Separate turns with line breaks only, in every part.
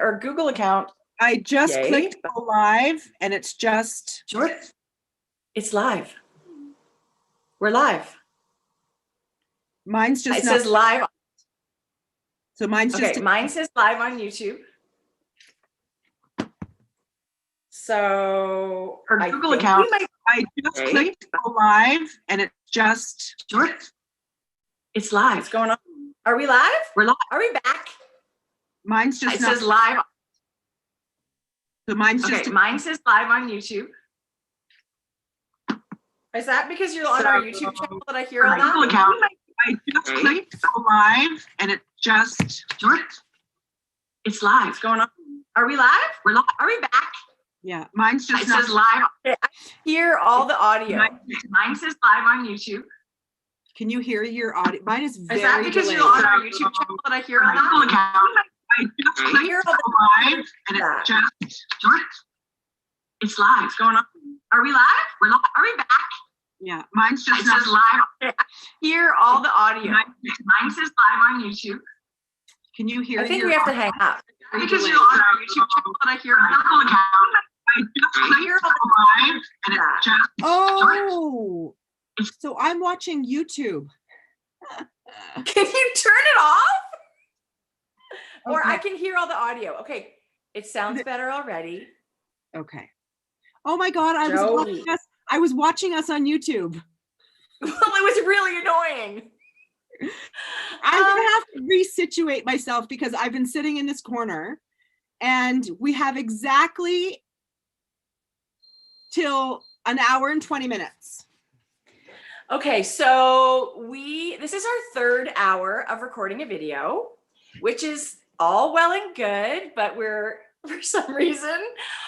our Google account.
I just
Yay.
clicked go live and it's just.
Sure. It's live. We're live.
Mine's just.
It says live.
So mine's just.
Okay, mine says live on YouTube. So
our Google account. I just clicked go live and it's just.
Sure. It's live. What's going on? Are we live?
We're live.
Are we back?
Mine's just.
It says live.
So mine's just.
Okay, mine says live on YouTube. Is that because you're on our YouTube channel that I hear all that?
Google account. I just clicked go live and it just. Sure.
It's live. What's going on? Are we live?
We're live.
Are we back?
Yeah, mine's just.
It says live. I hear all the audio. Mine says live on YouTube.
Can you hear your audio? Mine is very.
Is that because
delayed.
you're on our YouTube channel that I hear all that?
Google account. I just clicked go live and it just. Sure.
It's live. What's going on? Are we live?
We're live.
Are we back?
Yeah, mine's just.
It says live. I hear all the audio. Mine says live on YouTube.
Can you hear?
I think we have to hang up.
Because you're on our YouTube channel
that I hear all
Google account. I just clicked go live and it just. Oh, so I'm watching YouTube.
Can you turn it off? Or
Okay.
I can hear all the audio. Okay, it sounds better already.
Okay. Oh my God, I was watching us on YouTube.
Well, it was really annoying.
I'm gonna have to resituate myself because I've been sitting in this corner and we have exactly till an hour and 20 minutes.
Okay, so this is our third hour of recording a video, which is all well and good, but for some reason,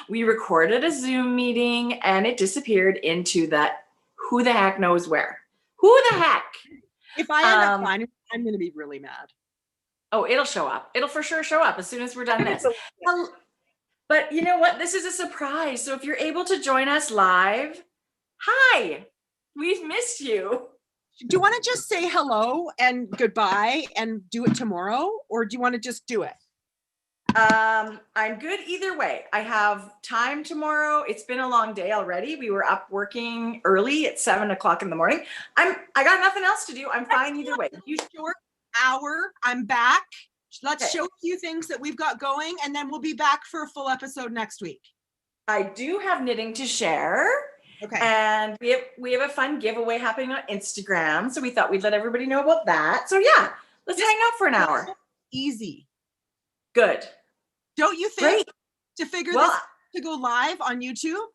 we recorded a Zoom meeting and it disappeared into that who the heck knows where. Who the heck?
If I end up finding it, I'm going to be really mad.
Oh, it'll show up. It'll for sure show up as soon as we're done this. But you know what? This is a surprise. So if you're able to join us live, hi, we've missed you.
Do you want to just say hello and goodbye and do it tomorrow? Or do you want to just do it?
I'm good either way. I have time tomorrow. It's been a long day already. We were up working early at 7 o'clock in the morning. I got nothing else to do. I'm fine either way.
You short hour. I'm back. Let's show a few things that we've got going, and then we'll be back for a full episode next week.
I do have knitting to share.
Okay.
And we have a fun giveaway happening on Instagram. So we thought we'd let everybody know about that. So yeah, let's hang out for an hour.
Easy.
Good.
Don't you think?
Great.
To figure this to go live on YouTube?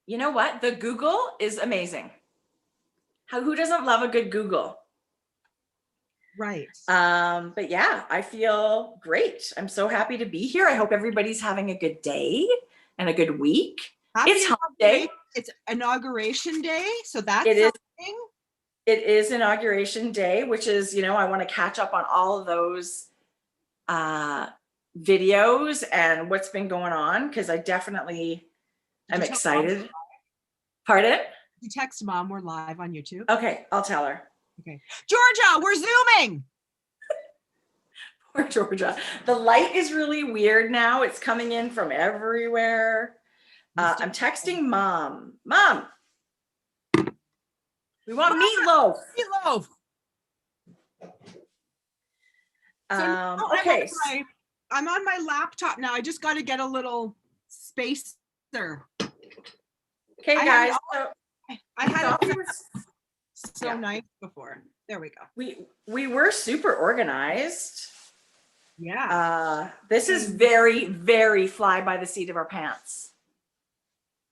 You know what? The Google is amazing. Who doesn't love a good Google?
Right.
But yeah, I feel great. I'm so happy to be here. I hope everybody's having a good day and a good week. It's hump day.
It's inauguration day, so that's
something. It is inauguration day, which is, I want to catch up on all of those videos and what's been going on, because I definitely am excited. Pardon?
You text Mom we're live on YouTube.
Okay, I'll tell her.
Okay. Georgia, we're Zooming.
Poor Georgia. The light is really weird now. It's coming in from everywhere. I'm texting Mom. Mom, we want meatloaf.
Meatloaf.
Okay.
I'm on my laptop now. I just got to get a little spacer.
Okay, guys.
I had it so nice before. There we go.
We were super organized.
Yeah.
This is very, very fly by the seat of our pants.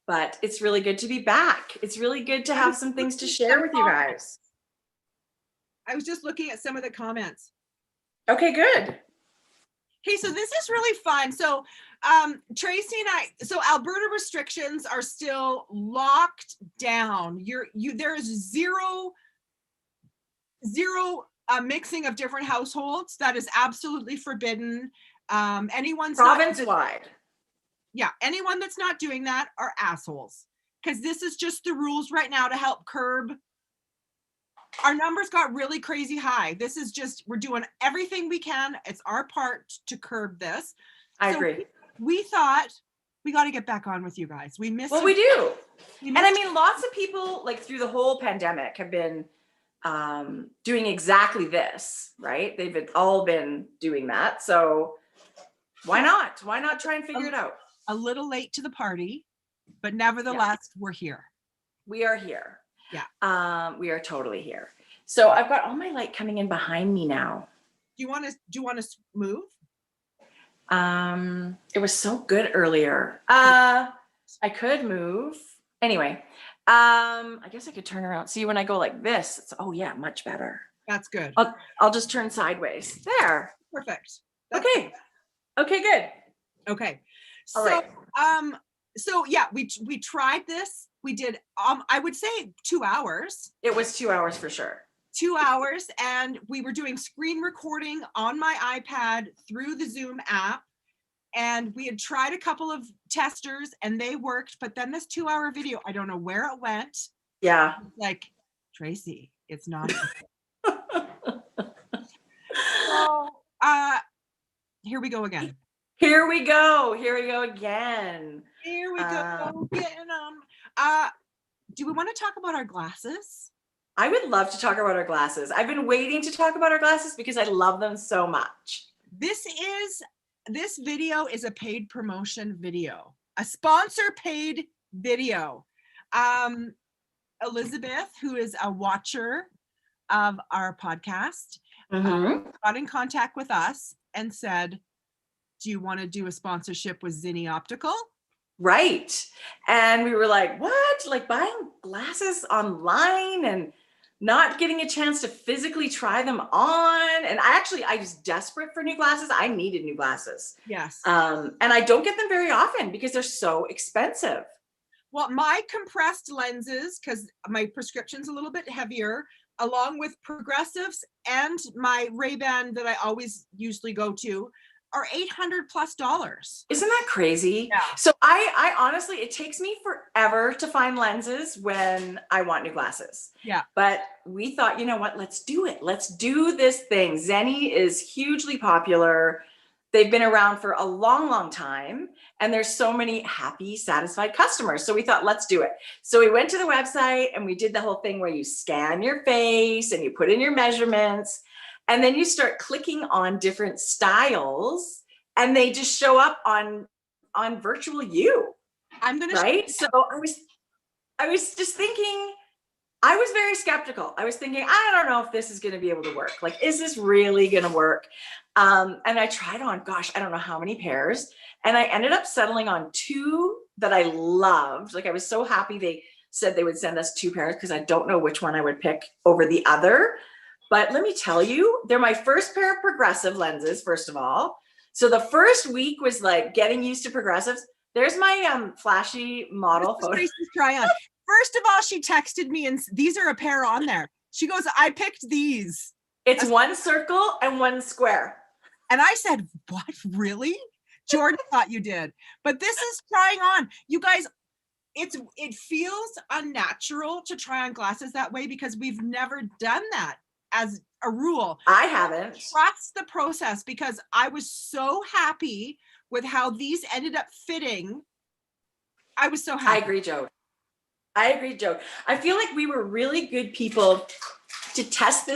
But it's really good to be back. It's really good to have some things to share with you guys.
I was just looking at some of the comments.
Okay, good.
Okay, so this is really fun. So Tracie and I, so Alberta restrictions are still locked down. There is zero mixing of different households. That is absolutely forbidden. Anyone's
province-wide.
Yeah, anyone that's not doing that are assholes, because this is just the rules right now to help curb. Our numbers got really crazy high. This is just, we're doing everything we can. It's our part to curb this.
I
So
agree.
we thought we got to get back on with you guys. We missed.
Well, we do.
We
And I
missed
mean, lots of people like through the whole pandemic have been doing exactly this, right? They've all been doing that. So why not? Why not try and figure it out?
a little late to the party, but nevertheless, we're here.
We are here.
Yeah.
We are totally here. So I've got all my light coming in behind me now.
Do you want to move?
It was so good earlier. I could move. Anyway, I guess I could turn around. See, when I go like this, it's, oh yeah, much better.
That's good.
I'll just turn sideways. There.
Perfect.
Okay. Okay, good.
Okay.
All
So,
right.
so yeah, we tried this. We did, I would say 2 hours.
It was 2 hours for sure.
2 hours, and we were doing screen recording on my iPad through the Zoom app. And we had tried a couple of testers and they worked, but then this 2-hour video, I don't know where it went.
Yeah.
Like, Tracie, it's not. So, here we go again.
Here we go. Here we go again.
Here we go again. Do we want to talk about our glasses?
I would love to talk about our glasses. I've been waiting to talk about our glasses because I love them so much. This
video is a paid promotion video, a sponsor paid video. Elizabeth, who is a watcher of our podcast, got in contact with us and said, do you want to do a sponsorship with Zenni Optical?
Right. And we were like, what? Like buying glasses online and not getting a chance to physically try them on. And I was desperate for new glasses. I needed new glasses.
Yes.
And I don't get them very often because they're so expensive.
Well, my compressed lenses, because my prescription's a little bit heavier, along with progressives and my Ray-Ban that I always usually go to, are $800+.
Isn't that crazy?
Yeah.
So I honestly, it takes me forever to find lenses when I want new glasses.
Yeah.
But we thought, you know what, let's do it. Let's do this thing. Zenni is hugely popular. They've been around for a long, long time. And there's so many happy, satisfied customers. So we thought, let's do it. So we went to the website and we did the whole thing where you scan your face and you put in your measurements. And then you start clicking on different styles and they just show up on virtual you. Right? So I was just thinking, I was very skeptical. I was thinking, I don't know if this is going to be able to work. Like, is this really going to work? And I tried on, gosh, I don't know how many pairs. And I ended up settling on 2 that I loved. Like, I was so happy they said they would send us 2 pairs because I don't know which one I would pick over the other. But let me tell you, they're my first pair of progressive lenses, first of all. So the first week was like getting used to progressives. There's my flashy model photo.
Try on. First of all, she texted me and these are a pair on there. She goes, I picked these.
It's one circle and one square.
And I said, what, really? Jordan thought you did. But this is trying on. You guys, it feels unnatural to try on glasses that way because we've never done that as a rule.
I haven't.
Trust the process because I was so happy with how these ended up fitting. I was so happy.
I agree, Joe. I feel like we were really good people to test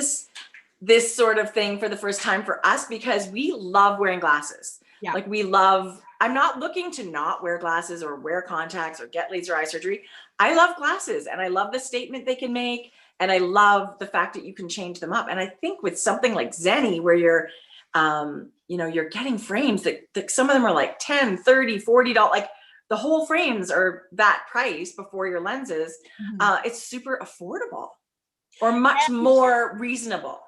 this sort of thing for the first time for us because we love wearing glasses.
Yeah.
Like I'm not looking to not wear glasses or wear contacts or get laser eye surgery. I love glasses and I love the statement they can make. And I love the fact that you can change them up. And I think with something like Zenni, where you're, you're getting frames that some of them are like $10, $30, $40, like the whole frames are that price before your lenses. It's super affordable or much more reasonable.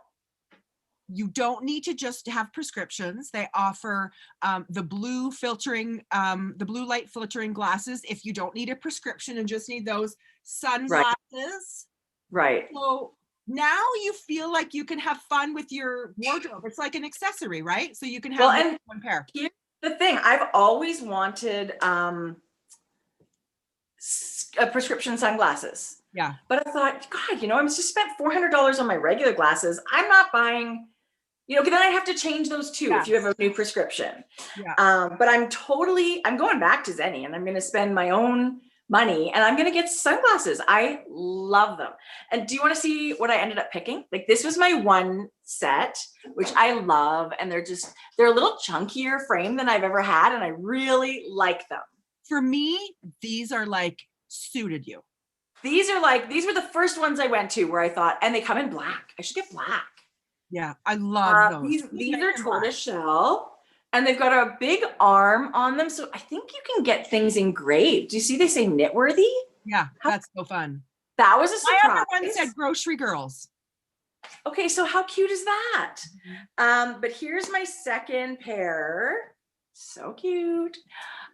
You don't need to just have prescriptions. They offer the blue light filtering glasses if you don't need a prescription and just need those sunglasses.
Right.
So now you feel like you can have fun with your wardrobe. It's like an accessory, right? So you can have one pair.
Here's the thing. I've always wanted prescription sunglasses.
Yeah.
But I thought, God, I just spent $400 on my regular glasses. I'm not buying You know, then I have to change those too if you have a new prescription.
Yeah.
But I'm going back to Zenni and I'm going to spend my own money and I'm going to get sunglasses. I love them. And do you want to see what I ended up picking? Like this was my one set, which I love. And they're a little chunkier frame than I've ever had. And I really like them.
For me, these are like suited you.
These were the first ones I went to where I thought, and they come in black. I should get black.
Yeah, I love those.
These are tortoise shell and they've got a big arm on them. So I think you can get things engraved. Do you see they say knitworthy?
Yeah, that's so fun.
That was a surprise.
My other one said grocery girls.
Okay, so how cute is that? But here's my second pair. So cute.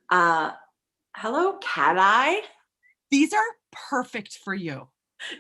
Hello, cat eye.
These are perfect for you.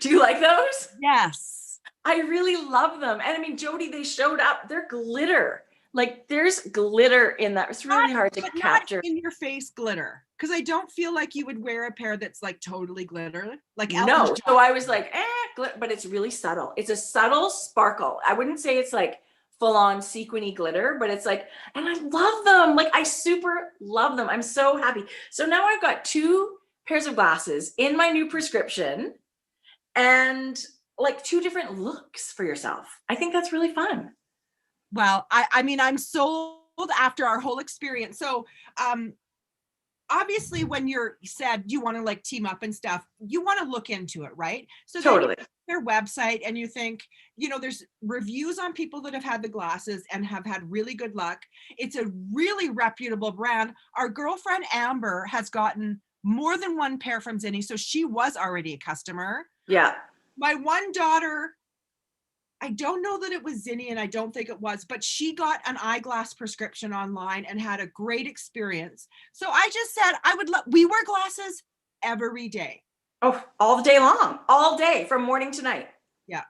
Do you like those?
Yes.
I really love them. And I mean, Jodi, they showed up. They're glitter. Like there's glitter in that. It's really hard to capture.
Not in your face glitter. Because I don't feel like you would wear a pair that's like totally glitter. Like
no. So I was like, but it's really subtle. It's a subtle sparkle. I wouldn't say it's like full on sequiny glitter, but it's like, and I love them. Like I super love them. I'm so happy. So now I've got 2 pairs of glasses in my new prescription and like 2 different looks for yourself. I think that's really fun.
Well, I mean, I'm sold after our whole experience. So obviously when you're said you want to like team up and stuff, you want to look into it, right? So totally. Their website and you think, you know, there's reviews on people that have had the glasses and have had really good luck. It's a really reputable brand. Our girlfriend Amber has gotten more than 1 pair from Zenni, so she was already a customer.
Yeah.
My one daughter, I don't know that it was Zenni and I don't think it was, but she got an eyeglass prescription online and had a great experience. So I just said we wear glasses every day.
Oh, all day long, all day from morning to night.
Yeah.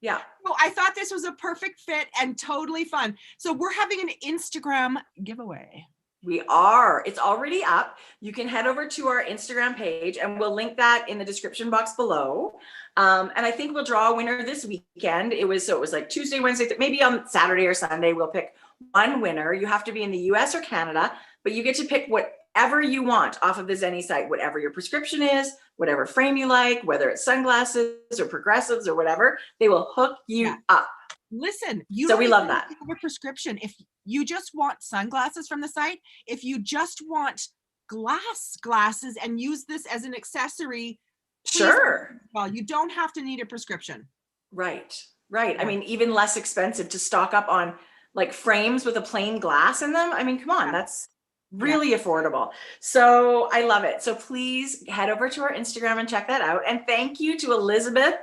Yeah.
So I thought this was a perfect fit and totally fun. So we're having an Instagram giveaway.
We are. It's already up. You can head over to our Instagram page and we'll link that in the description box below. And I think we'll draw a winner this weekend. It was like Tuesday, Wednesday, maybe on Saturday or Sunday, we'll pick one winner. You have to be in the US or Canada, but you get to pick whatever you want off of the Zenni site, whatever your prescription is, whatever frame you like, whether it's sunglasses or progressives or whatever, they will hook you up.
Listen,
we love that.
Have a prescription. If you just want sunglasses from the site, if you just want glasses and use this as an accessory,
sure.
Well, you don't have to need a prescription.
Right. Yeah. I mean, even less expensive to stock up on like frames with a plain glass in them. I mean, come on, that's really affordable. So I love it. So please head over to our Instagram and check that out. And thank you to Elizabeth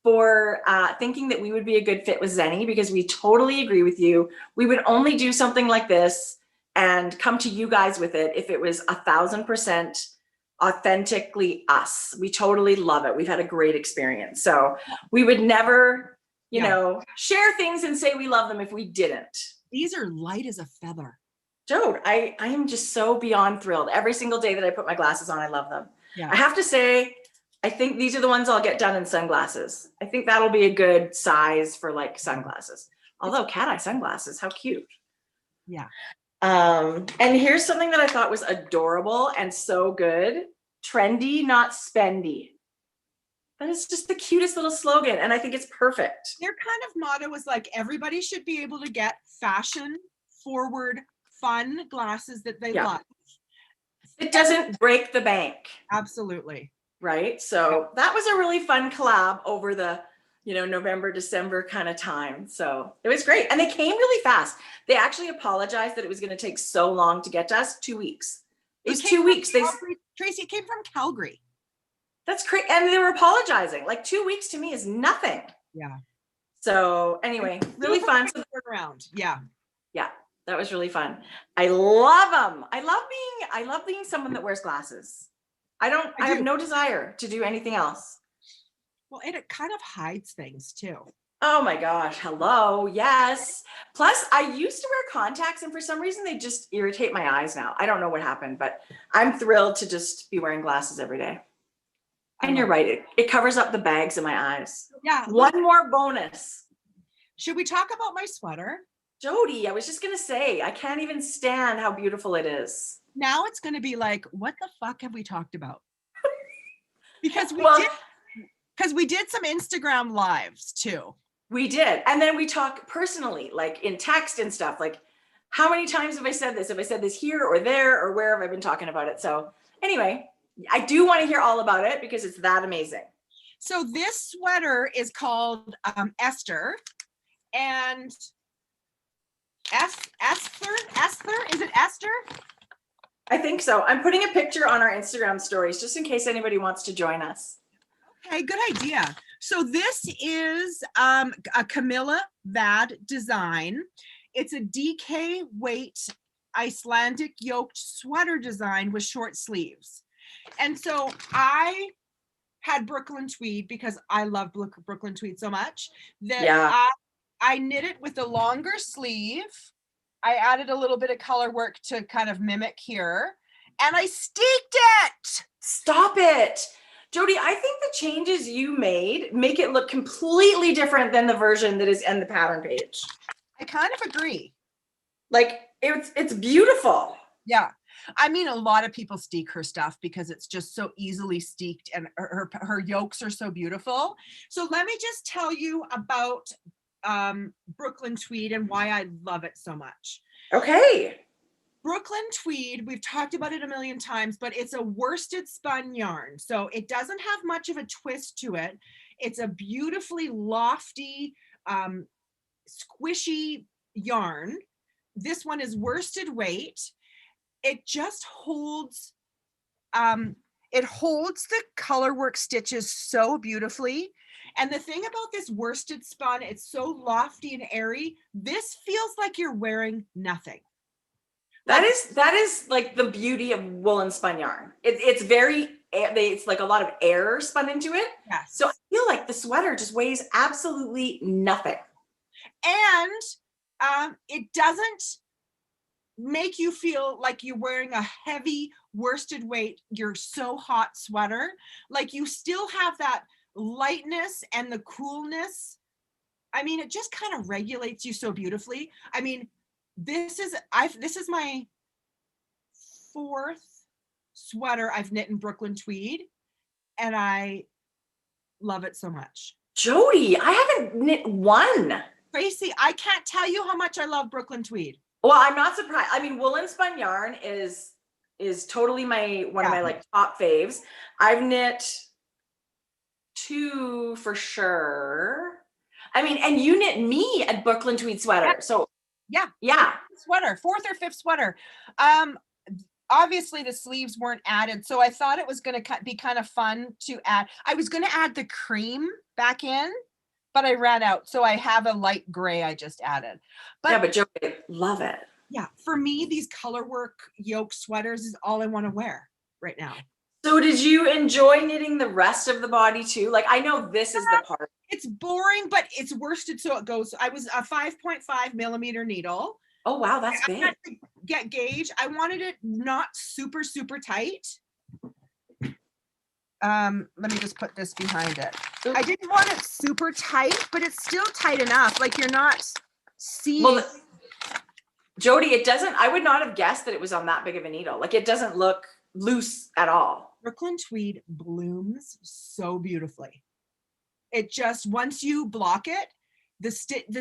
for thinking that we would be a good fit with Zenni, because we totally agree with you. We would only do something like this and come to you guys with it if it was 1,000% authentically us. We totally love it. We've had a great experience. So we would never, you know, share things and say we love them if we didn't.
These are light as a feather.
Jode, I am just so beyond thrilled. Every single day that I put my glasses on, I love them.
Yeah.
I have to say, I think these are the ones I'll get done in sunglasses. I think that'll be a good size for like sunglasses. Although cat eye sunglasses, how cute.
Yeah.
And here's something that I thought was adorable and so good. Trendy, not spendy. That is just the cutest little slogan. And I think it's perfect.
Their kind of motto is like, everybody should be able to get fashion forward, fun glasses that they love.
It doesn't break the bank.
Absolutely.
Right. So that was a really fun collab over the, you know, November, December kind of time. So it was great. And they came really fast. They actually apologized that it was going to take so long to get to us. 2 weeks. It was 2 weeks.
Tracie, it came from Calgary.
That's crazy. And they were apologizing. Like 2 weeks to me is nothing.
Yeah.
So anyway, really fun.
Around. Yeah.
Yeah. That was really fun. I love them. I love being someone that wears glasses. I have no desire to do anything else.
Well, and it kind of hides things too.
Oh my gosh. Hello. Yes. Plus I used to wear contacts and for some reason they just irritate my eyes now. I don't know what happened, but I'm thrilled to just be wearing glasses every day. And you're right. It covers up the bags in my eyes.
Yeah.
One more bonus.
Should we talk about my sweater?
Jodi, I was just gonna say, I can't even stand how beautiful it is.
Now it's going to be like, what the fuck have we talked about? Because
Well,
we did some Instagram lives too.
we did. And then we talk personally, like in text and stuff. Like, how many times have I said this? Have I said this here or there, or where have I been talking about it? So anyway, I do want to hear all about it because it's that amazing.
So this sweater is called Esther, and Esther, is it Esther?
I think so. I'm putting a picture on our Instagram stories just in case anybody wants to join us.
Okay, good idea. So this is a Camilla Vad design. It's a DK weight Icelandic yoked sweater design with short sleeves. And so I had Brooklyn tweed because I love Brooklyn tweed so much that I knit it with a longer sleeve. I added a little bit of color work to kind of mimic here, and I steeked it.
Stop it. Jodi, I think the changes you made make it look completely different than the version that is in the pattern page.
I kind of agree.
Like, it's beautiful.
Yeah. I mean, a lot of people steek her stuff because it's just so easily steeked, and her yolks are so beautiful. So let me just tell you about Brooklyn tweed and why I love it so much.
Okay.
Brooklyn tweed, we've talked about it a million times, but it's a worsted spun yarn. So it doesn't have much of a twist to it. It's a beautifully lofty, squishy yarn. This one is worsted weight. It just holds, it holds the color work stitches so beautifully. And the thing about this worsted spun, it's so lofty and airy. This feels like you're wearing nothing.
That is like the beauty of woolen spun yarn. It's like a lot of air spun into it.
Yes.
So I feel like the sweater just weighs absolutely nothing.
And it doesn't make you feel like you're wearing a heavy worsted weight, you're so hot sweater. Like you still have that lightness and the coolness. I mean, it just kind of regulates you so beautifully. I mean, this is my fourth sweater I've knit in Brooklyn tweed, and I love it so much.
Jodi, I haven't knit one.
Tracie, I can't tell you how much I love Brooklyn tweed.
Well, I'm not surprised. I mean, woolen spun yarn is totally one of my like top faves. I've knit two for sure. I mean, and you knit me a Brooklyn tweed sweater.
Yeah.
So
yeah. Sweater, fourth or fifth sweater. Obviously the sleeves weren't added, so I thought it was going to be kind of fun to add. I was going to add the cream back in, but I ran out, so I have a light gray I just added.
But Jodi, love it.
Yeah, for me, these color work yoke sweaters is all I want to wear right now.
So did you enjoy knitting the rest of the body too? Like, I know this is the part.
It's boring, but it's worsted, so it goes. I was a 5.5 millimeter needle.
Oh, wow, that's big.
I had to get gauge. I wanted it not super, super tight. Let me just put this behind it. Oops. I didn't want it super tight, but it's still tight enough. Like you're not seeing. Well,
Jodi, I would not have guessed that it was on that big of a needle. Like it doesn't look loose at all.
Brooklyn tweed blooms so beautifully. It just, once you block it, the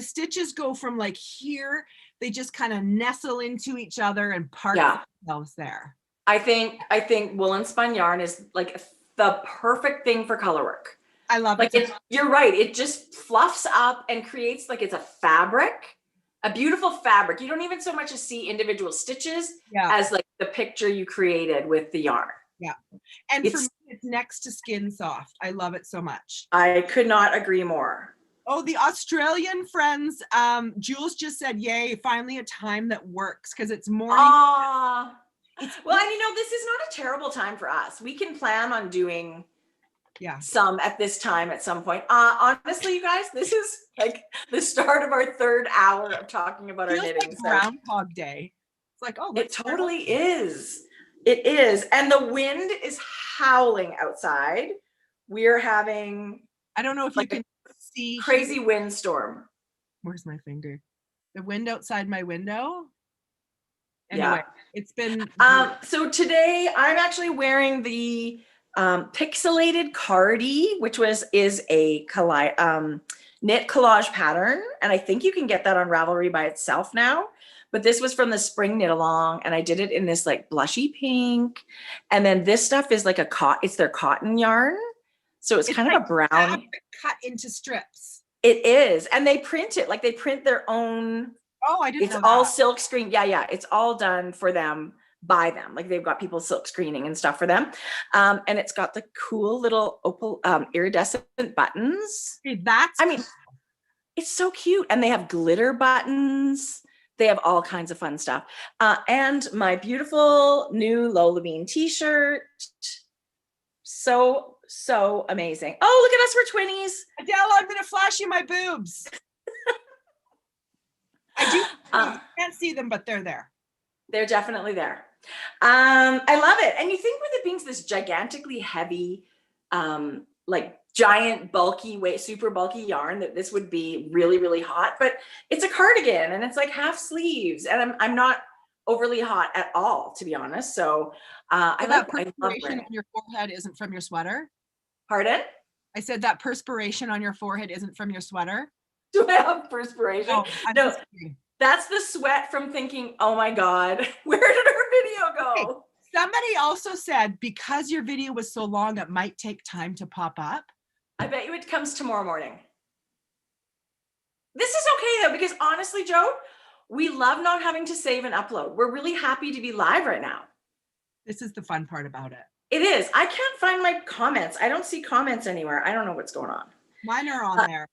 stitches go from like here, they just kind of nestle into each other and part themselves there.
I think woolen spun yarn is like the perfect thing for color work.
I love
it. You're right. It just fluffs up and creates like it's a fabric, a beautiful fabric. You don't even so much as see individual stitches as like the picture you created with the yarn.
Yeah. And for me, it's next to skin soft. I love it so much.
I could not agree more.
Oh, the Australian friends, Jules just said, yay, finally a time that works because it's morning.
Well, and this is not a terrible time for us. We can plan on doing some at this time at some point. Honestly, you guys, this is like the start of our third hour of talking about our knitting.
Like Groundhog Day. It's like, oh,
it totally is. It is. And the wind is howling outside. We're having,
I don't know if you can see,
crazy windstorm.
Where's my finger? The wind outside my window. Anyway, it's been.
So today I'm actually wearing the Pixelated Cardi, which is a knit collage pattern. And I think you can get that on Ravelry by itself now. But this was from the spring knit along, and I did it in this like blushy pink. And then this stuff is like it's their cotton yarn. So it's kind of a brown.
Cut into strips.
It is. And they print it, like they print their own.
Oh, I didn't know
It's
that.
all silk screen. Yeah. It's all done for them, by them. Like they've got people silk screening and stuff for them. And it's got the cool little opal iridescent buttons.
Hey,
it's so cute. And they have glitter buttons. They have all kinds of fun stuff. And my beautiful new Lola Bean t-shirt. So amazing. Oh, look at us, we're twinnies.
Adele, I'm going to flash you my boobs. I can't see them, but they're there.
They're definitely there. I love it. And you think with it being this gigantically heavy, like giant, bulky, super bulky yarn, that this would be really, really hot, but it's a cardigan and it's like half sleeves. And I'm not overly hot at all, to be honest. So I love
perspiration on your forehead isn't from your sweater.
Pardon?
I said that perspiration on your forehead isn't from your sweater.
Do I have perspiration?
Oh,
no, that's the sweat from thinking, oh my God, where did our video go?
Okay. Somebody also said, because your video was so long, it might take time to pop up.
I bet you it comes tomorrow morning. This is okay though, because honestly, Joe, we love not having to save and upload. We're really happy to be live right now.
This is the fun part about it.
It is. I can't find my comments. I don't see comments anywhere. I don't know what's going on.
Mine are on there.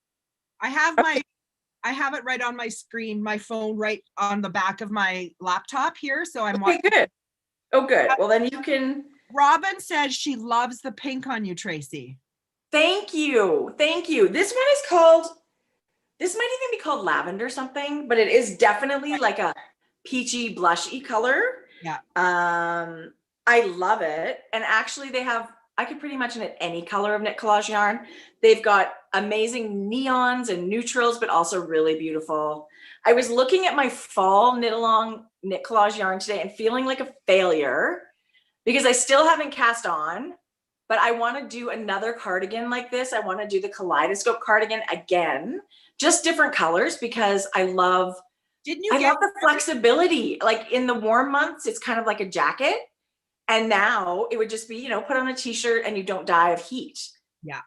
I have it right on my screen, my phone right on the back of my laptop here. So I'm watching.
Good. Oh, good. Well, then you can.
Robin says she loves the pink on you, Tracie.
Thank you. This one is this might even be called lavender something, but it is definitely like a peachy blushy color.
Yeah.
I love it. And actually I could pretty much knit any color of knit collage yarn. They've got amazing neons and neutrals, but also really beautiful. I was looking at my fall knit collage yarn today and feeling like a failure because I still haven't cast on, but I want to do another cardigan like this. I want to do the kaleidoscope cardigan again, just different colors, because I love the flexibility. Like in the warm months, it's kind of like a jacket. And now it would just be, put on a t-shirt and you don't die of heat.
Yeah.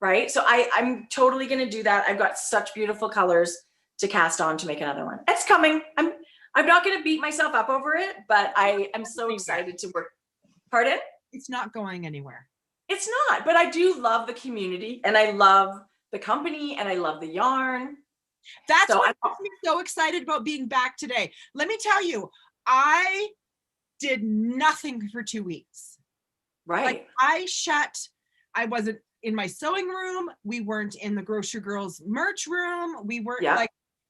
Right. So I'm totally going to do that. I've got such beautiful colors to cast on to make another one. It's coming. I'm not going to beat myself up over it, but I am so excited to work. Pardon?
It's not going anywhere.
It's not, but I do love the community and I love the company and I love the yarn.
That's what makes me so excited about being back today. Let me tell you, I did nothing for 2 weeks.
Right.
Like I wasn't in my sewing room. We weren't in the Grocery Girls merch room. We weren't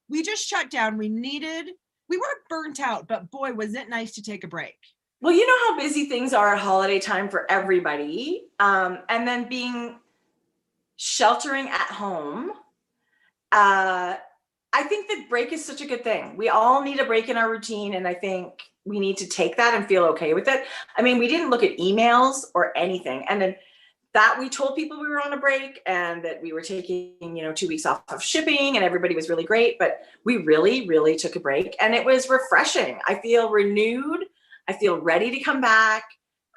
we just shut down. We weren't burnt out, but boy, was it nice to take a break.
Well, you know how busy things are at holiday time for everybody. And then sheltering at home. I think that break is such a good thing. We all need a break in our routine. And I think we need to take that and feel okay with it. I mean, we didn't look at emails or anything. And then that we told people we were on a break and that we were taking, 2 weeks off of shipping and everybody was really great, but we really, really took a break and it was refreshing. I feel renewed. I feel ready to come back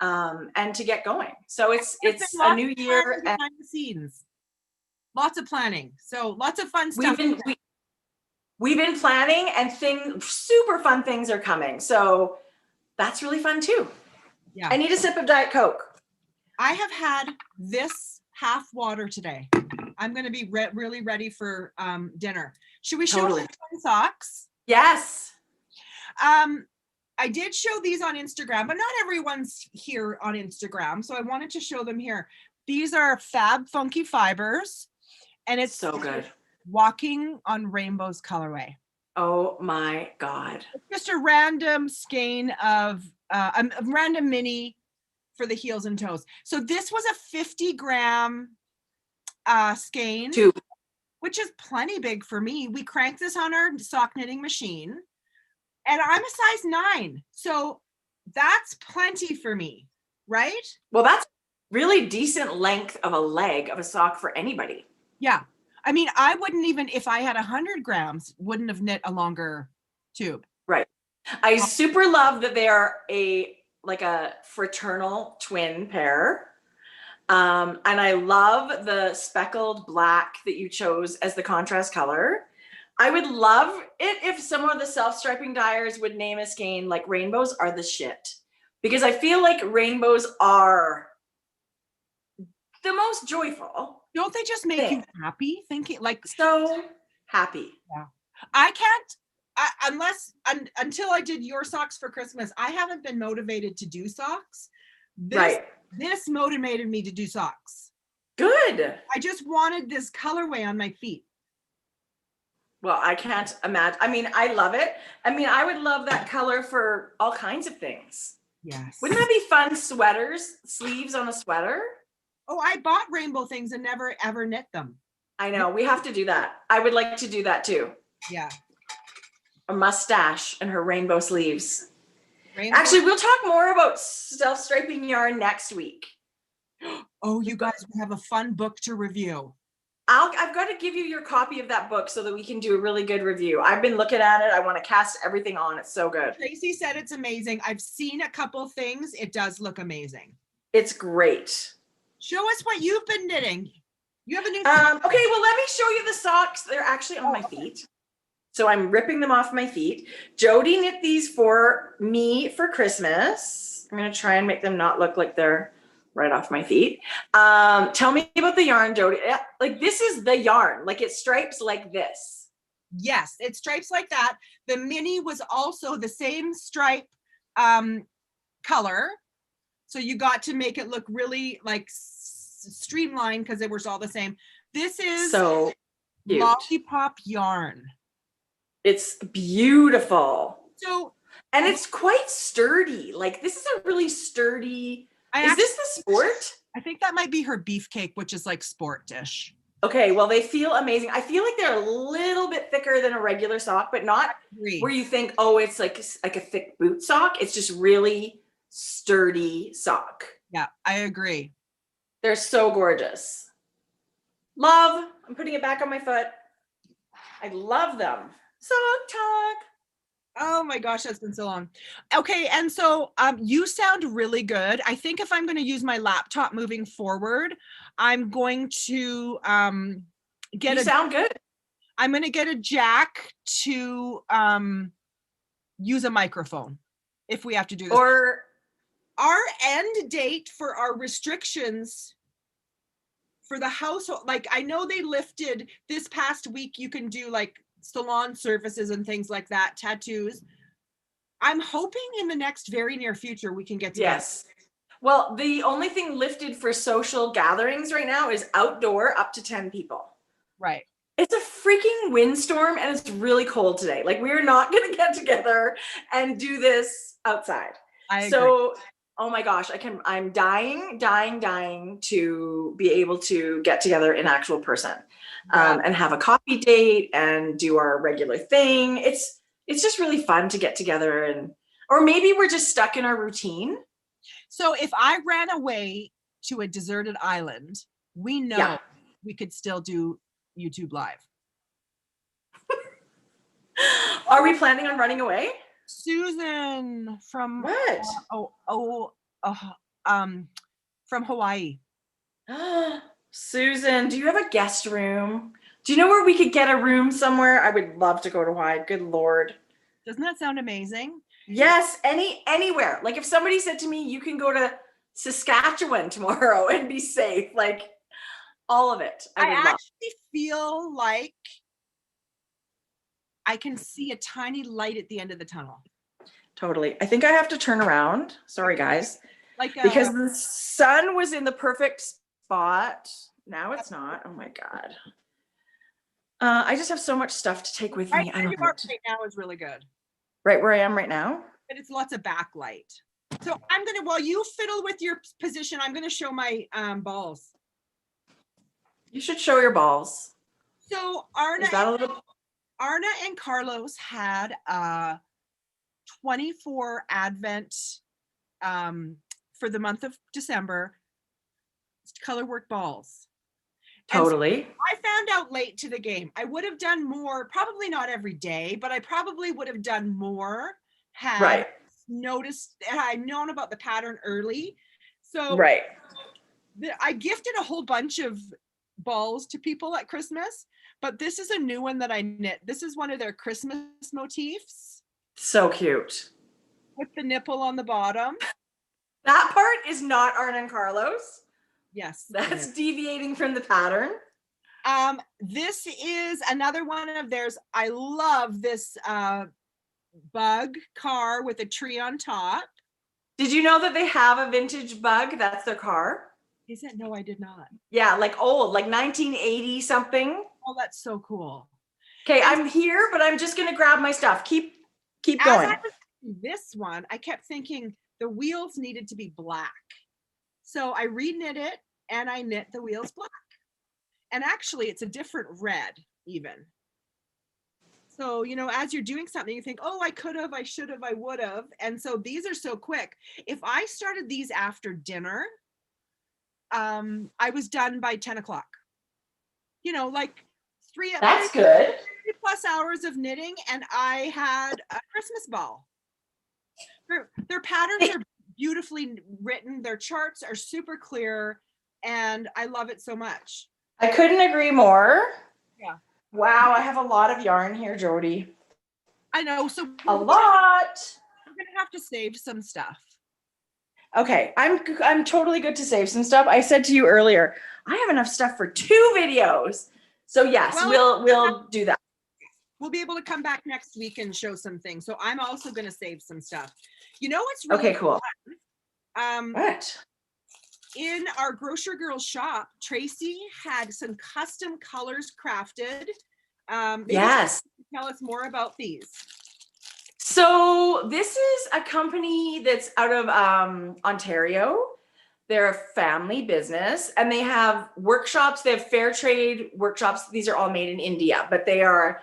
and to get going. So it's a new year.
Behind the scenes. Lots of planning. So lots of fun stuff.
We've been planning and super fun things are coming. So that's really fun too.
Yeah.
I need a sip of Diet Coke.
I have had this half water today. I'm going to be really ready for dinner. Should we show the fun socks?
Yes.
I did show these on Instagram, but not everyone's here on Instagram. So I wanted to show them here. These are Fab Funky Fibers. And it's
so good.
Walking on Rainbows colorway.
Oh my God.
It's just a random skein of a random mini for the heels and toes. So this was a 50 gram skein. which is plenty big for me. We crank this on our sock knitting machine, and I'm a size 9. So that's plenty for me, right?
Well, that's really decent length of a leg of a sock for anybody.
Yeah. I mean, I wouldn't even, if I had 100 grams, wouldn't have knit a longer tube.
Right. I super love that they are like a fraternal twin pair. And I love the speckled black that you chose as the contrast color. I would love it if some of the self-striping dyers would name a skein like rainbows are the shit. Because I feel like rainbows are the most joyful.
Don't they just make you happy thinking like
so happy?
Yeah. I can't until I did your socks for Christmas, I haven't been motivated to do socks. This motivated me to do socks.
Good.
I just wanted this colorway on my feet.
Well, I can't imagine. I mean, I love it. I mean, I would love that color for all kinds of things.
Yes.
Wouldn't that be fun? Sweaters, sleeves on a sweater.
Oh, I bought rainbow things and never ever knit them.
I know. We have to do that. I would like to do that too.
Yeah.
A mustache and her rainbow sleeves.
Rainbow.
Actually, we'll talk more about self-striping yarn next week.
Oh, you guys have a fun book to review.
I've got to give you your copy of that book so that we can do a really good review. I've been looking at it. I want to cast everything on. It's so good.
Tracie said it's amazing. I've seen a couple things. It does look amazing.
It's great.
Show us what you've been knitting. You have a new
okay, well, let me show you the socks. They're actually on my feet. So I'm ripping them off my feet. Jodi knit these for me for Christmas. I'm going to try and make them not look like they're right off my feet. Tell me about the yarn, Jodi. Like, this is the yarn. Like, it stripes like this.
Yes, it stripes like that. The mini was also the same stripe color. So you got to make it look really like streamlined because it was all the same. This is
so cute.
Lollipop Yarn.
It's beautiful.
So,
and it's quite sturdy. Like, this is a really sturdy. Is this the Sport?
I think that might be her beefcake, which is like sport dish.
Okay, well, they feel amazing. I feel like they're a little bit thicker than a regular sock, but not where you think, oh, it's like a thick boot sock. It's just really sturdy sock.
Yeah, I agree.
They're so gorgeous. Love. I'm putting it back on my foot. I love them. Sock talk.
Oh my gosh, that's been so long. Okay, and so you sound really good. I think if I'm going to use my laptop moving forward, I'm going to sound good. I'm going to get a jack to use a microphone if we have to do this.
Or
our end date for our restrictions for the household, like I know they lifted this past week, you can do like salon services and things like that, tattoos. I'm hoping in the next very near future we can get together.
Yes. Well, the only thing lifted for social gatherings right now is outdoor up to 10 people.
Right. It's
a freaking windstorm and it's really cold today. Like, we're not going to get together and do this outside.
I agree.
Oh my gosh, I'm dying to be able to get together in actual person. And have a coffee date and do our regular thing. It's just really fun to get together, or maybe we're just stuck in our routine.
So if I ran away to a deserted island, we know we could still do YouTube Live.
Are we planning on running away?
Susan from
what?
From Hawaii.
Susan, do you have a guest room? Do you know where we could get a room somewhere? I would love to go to Hawaii. Good Lord.
Doesn't that sound amazing?
Yes, anywhere. Like, if somebody said to me, you can go to Saskatchewan tomorrow and be safe, like all of it. I
actually feel like I can see a tiny light at the end of the tunnel.
Totally. I think I have to turn around. Sorry, guys. Because the sun was in the perfect spot. Now it's not. Oh my God. I just have so much stuff to take with me. I don't know.
Right now is really good.
Right where I am right now?
But it's lots of backlight. So I'm going to, while you fiddle with your position, I'm going to show my balls.
You should show your balls.
So
Is that a little?
Arna and Carlos had a 24 Advent for the month of December color work balls.
Totally.
I found out late to the game. I would have done more, probably not every day, but I probably would have done more had
Right.
noticed, had I known about the pattern early. So
Right.
I gifted a whole bunch of balls to people at Christmas, but this is a new one that I knit. This is one of their Christmas motifs
So cute.
with the nipple on the bottom.
That part is not Arna and Carlos.
Yes.
That's deviating from the pattern.
This is another one of theirs. I love this bug car with a tree on top.
Did you know that they have a vintage bug? That's their car.
Is it? No, I did not.
Yeah, like old, like 1980 something.
Oh, that's so cool.
Okay, I'm here, but I'm just gonna grab my stuff. Keep going.
This one, I kept thinking the wheels needed to be black. So I reknit it and I knit the wheels black. And actually it's a different red even. So, you know, as you're doing something, you think, oh, I could have, I should have, I would have. And so these are so quick. If I started these after dinner, I was done by 10 o'clock. You know, like
That's good.
3+ hours of knitting, and I had a Christmas ball. Their patterns are beautifully written. Their charts are super clear, and I love it so much.
I couldn't agree more.
Yeah.
Wow, I have a lot of yarn here, Jodi.
I know. So
a lot.
We're gonna have to save some stuff.
Okay, I'm totally good to save some stuff. I said to you earlier, I have enough stuff for 2 videos. So yes, we'll do that.
We'll be able to come back next week and show some things. So I'm also going to save some stuff. You know what's really
cool?
What? In our Grocery Girls shop, Tracie had some custom colors crafted.
Yes.
Tell us more about these.
So this is a company that's out of Ontario. They're a family business and they have workshops. They have fair trade workshops. These are all made in India, but they are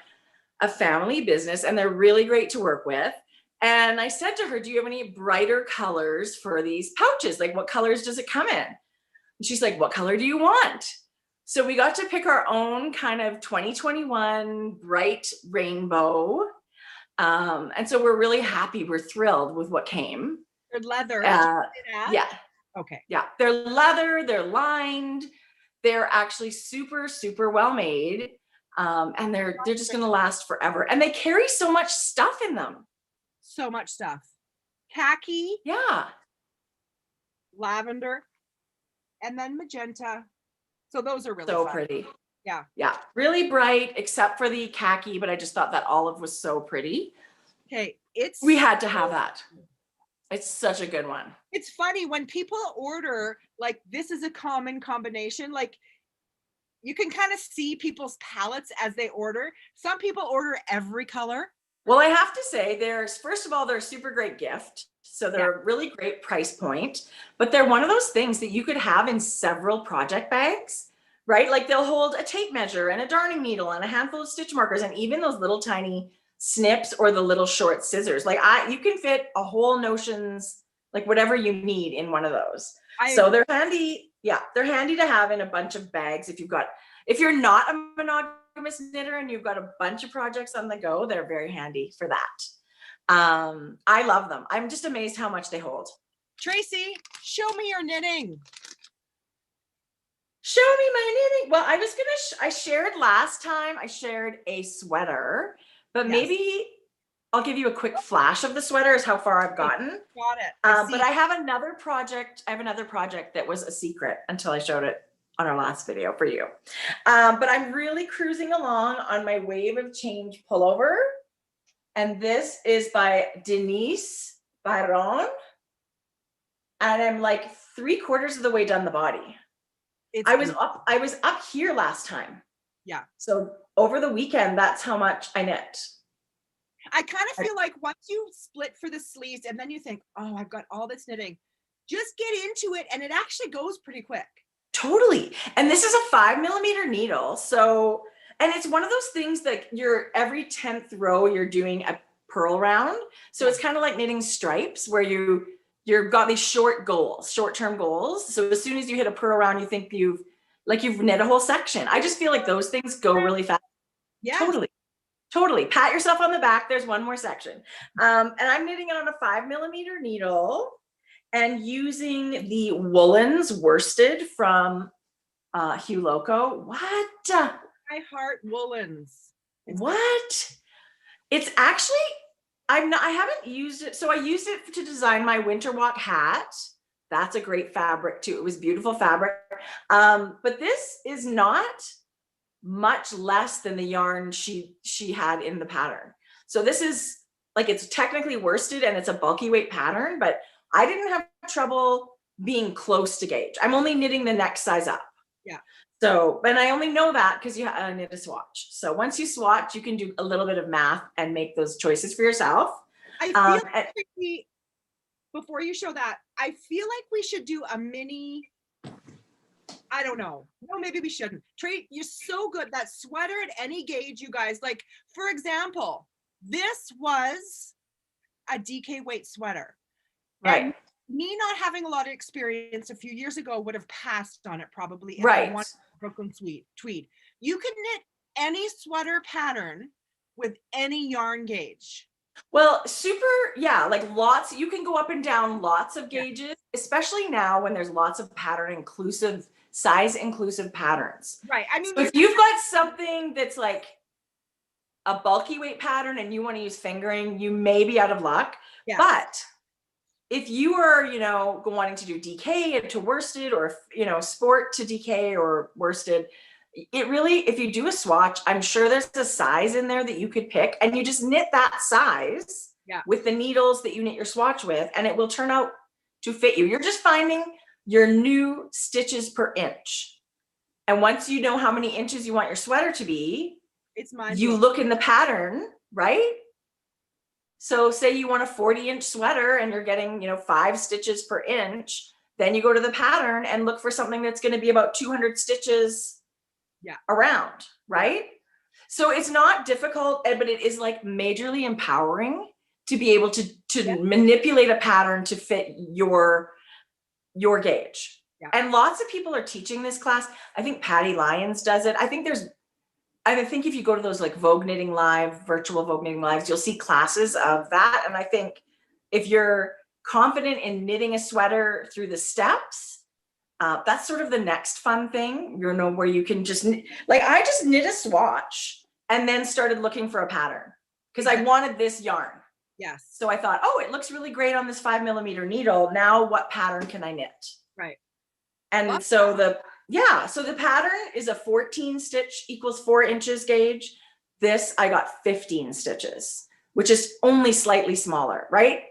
a family business and they're really great to work with. And I said to her, do you have any brighter colors for these pouches? Like what colors does it come in? And she's like, what color do you want? So we got to pick our own kind of 2021 bright rainbow. And so we're really happy. We're thrilled with what came.
They're leather.
Yeah.
Okay.
Yeah. They're leather. They're lined. They're actually super, super well made. And they're just going to last forever. And they carry so much stuff in them.
So much stuff. Khaki.
Yeah.
Lavender. And then magenta. So those are really
so
fun.
Pretty.
Yeah.
Yeah. Really bright, except for the khaki, but I just thought that olive was so pretty.
Okay.
We had to have that. It's such a good one.
It's funny when people order, like this is a common combination, like you can kind of see people's palettes as they order. Some people order every color.
Well, I have to say first of all, they're a super great gift. So they're a really great price point, but they're one of those things that you could have in several project bags, right? Like they'll hold a tape measure and a darning needle and a handful of stitch markers and even those little tiny snips or the little short scissors. Like you can fit a whole Notions, like whatever you need in one of those. So they're handy. Yeah, they're handy to have in a bunch of bags. If you're not a monogamous knitter and you've got a bunch of projects on the go, they're very handy for that. I love them. I'm just amazed how much they hold.
Tracie, show me your knitting.
Show me my knitting. Well, I shared last time, I shared a sweater, but maybe I'll give you a quick flash of the sweater is how far I've gotten.
Got it.
But I have another project. I have another project that was a secret until I showed it on our last video for you. But I'm really cruising along on my Wave of Change pullover. And this is by Denise Baron. And I'm like 3/4 of the way done the body. I was up here last time.
Yeah.
So over the weekend, that's how much I knit.
I kind of feel like once you split for the sleeves and then you think, oh, I've got all this knitting, just get into it and it actually goes pretty quick.
Totally. And this is a 5mm needle. So And it's one of those things that you're every 10th row, you're doing a purl round. So it's kind of like knitting stripes where you've got these short-term goals. So as soon as you hit a purl round, you think you've knit a whole section. I just feel like those things go really fast.
Yes.
Totally. Pat yourself on the back. There's one more section. And I'm knitting it on a 5mm needle and using the woolens worsted from Hugh Loco. What?
I heart woolens.
What? It's actually, I haven't used it. So I used it to design my winter walk hat. That's a great fabric too. It was beautiful fabric. But this is not much less than the yarn she had in the pattern. So this is like, it's technically worsted and it's a bulky weight pattern, but I didn't have trouble being close to gauge. I'm only knitting the next size up.
Yeah.
So, and I only know that because you knit a swatch. So once you swatch, you can do a little bit of math and make those choices for yourself.
I feel like before you show that, I feel like we should do a mini, I don't know. No, maybe we shouldn't. Trey, you're so good. That sweater at any gauge, you guys. Like, for example, this was a DK weight sweater.
Right.
And me not having a lot of experience a few years ago would have passed on it probably.
Right.
Brooklyn tweed. You can knit any sweater pattern with any yarn gauge.
Well, like lots, you can go up and down lots of gauges, especially now when there's lots of size inclusive patterns.
Right. I mean,
so if you've got something that's like a bulky weight pattern and you want to use fingering, you may be out of luck. Yes. But if you are, wanting to do DK to worsted or, sport to DK or worsted, it really, if you do a swatch, I'm sure there's a size in there that you could pick and you just knit that size with the needles that you knit your swatch with, and it will turn out to fit you. You're just finding your new stitches per inch. And once you know how many inches you want your sweater to be, you look in the pattern, right? So say you want a 40-inch sweater and you're getting, 5 stitches per inch, then you go to the pattern and look for something that's going to be about 200 stitches around, right? So it's not difficult, but it is like majorly empowering to be able to manipulate a pattern to fit your gauge. Yeah. And lots of people are teaching this class. I think Patty Lyons does it. I think if you go to those like Vogue Knitting Live, virtual Vogue Knitting Lives, you'll see classes of that. And I think if you're confident in knitting a sweater through the steps, that's sort of the next fun thing, where you can just I just knit a swatch and then started looking for a pattern because I wanted this yarn.
Yes.
So I thought, it looks really great on this 5mm needle. Now what pattern can I knit?
Right.
And so the pattern is a 14 stitch equals 4 inches gauge. This, I got 15 stitches, which is only slightly smaller, right?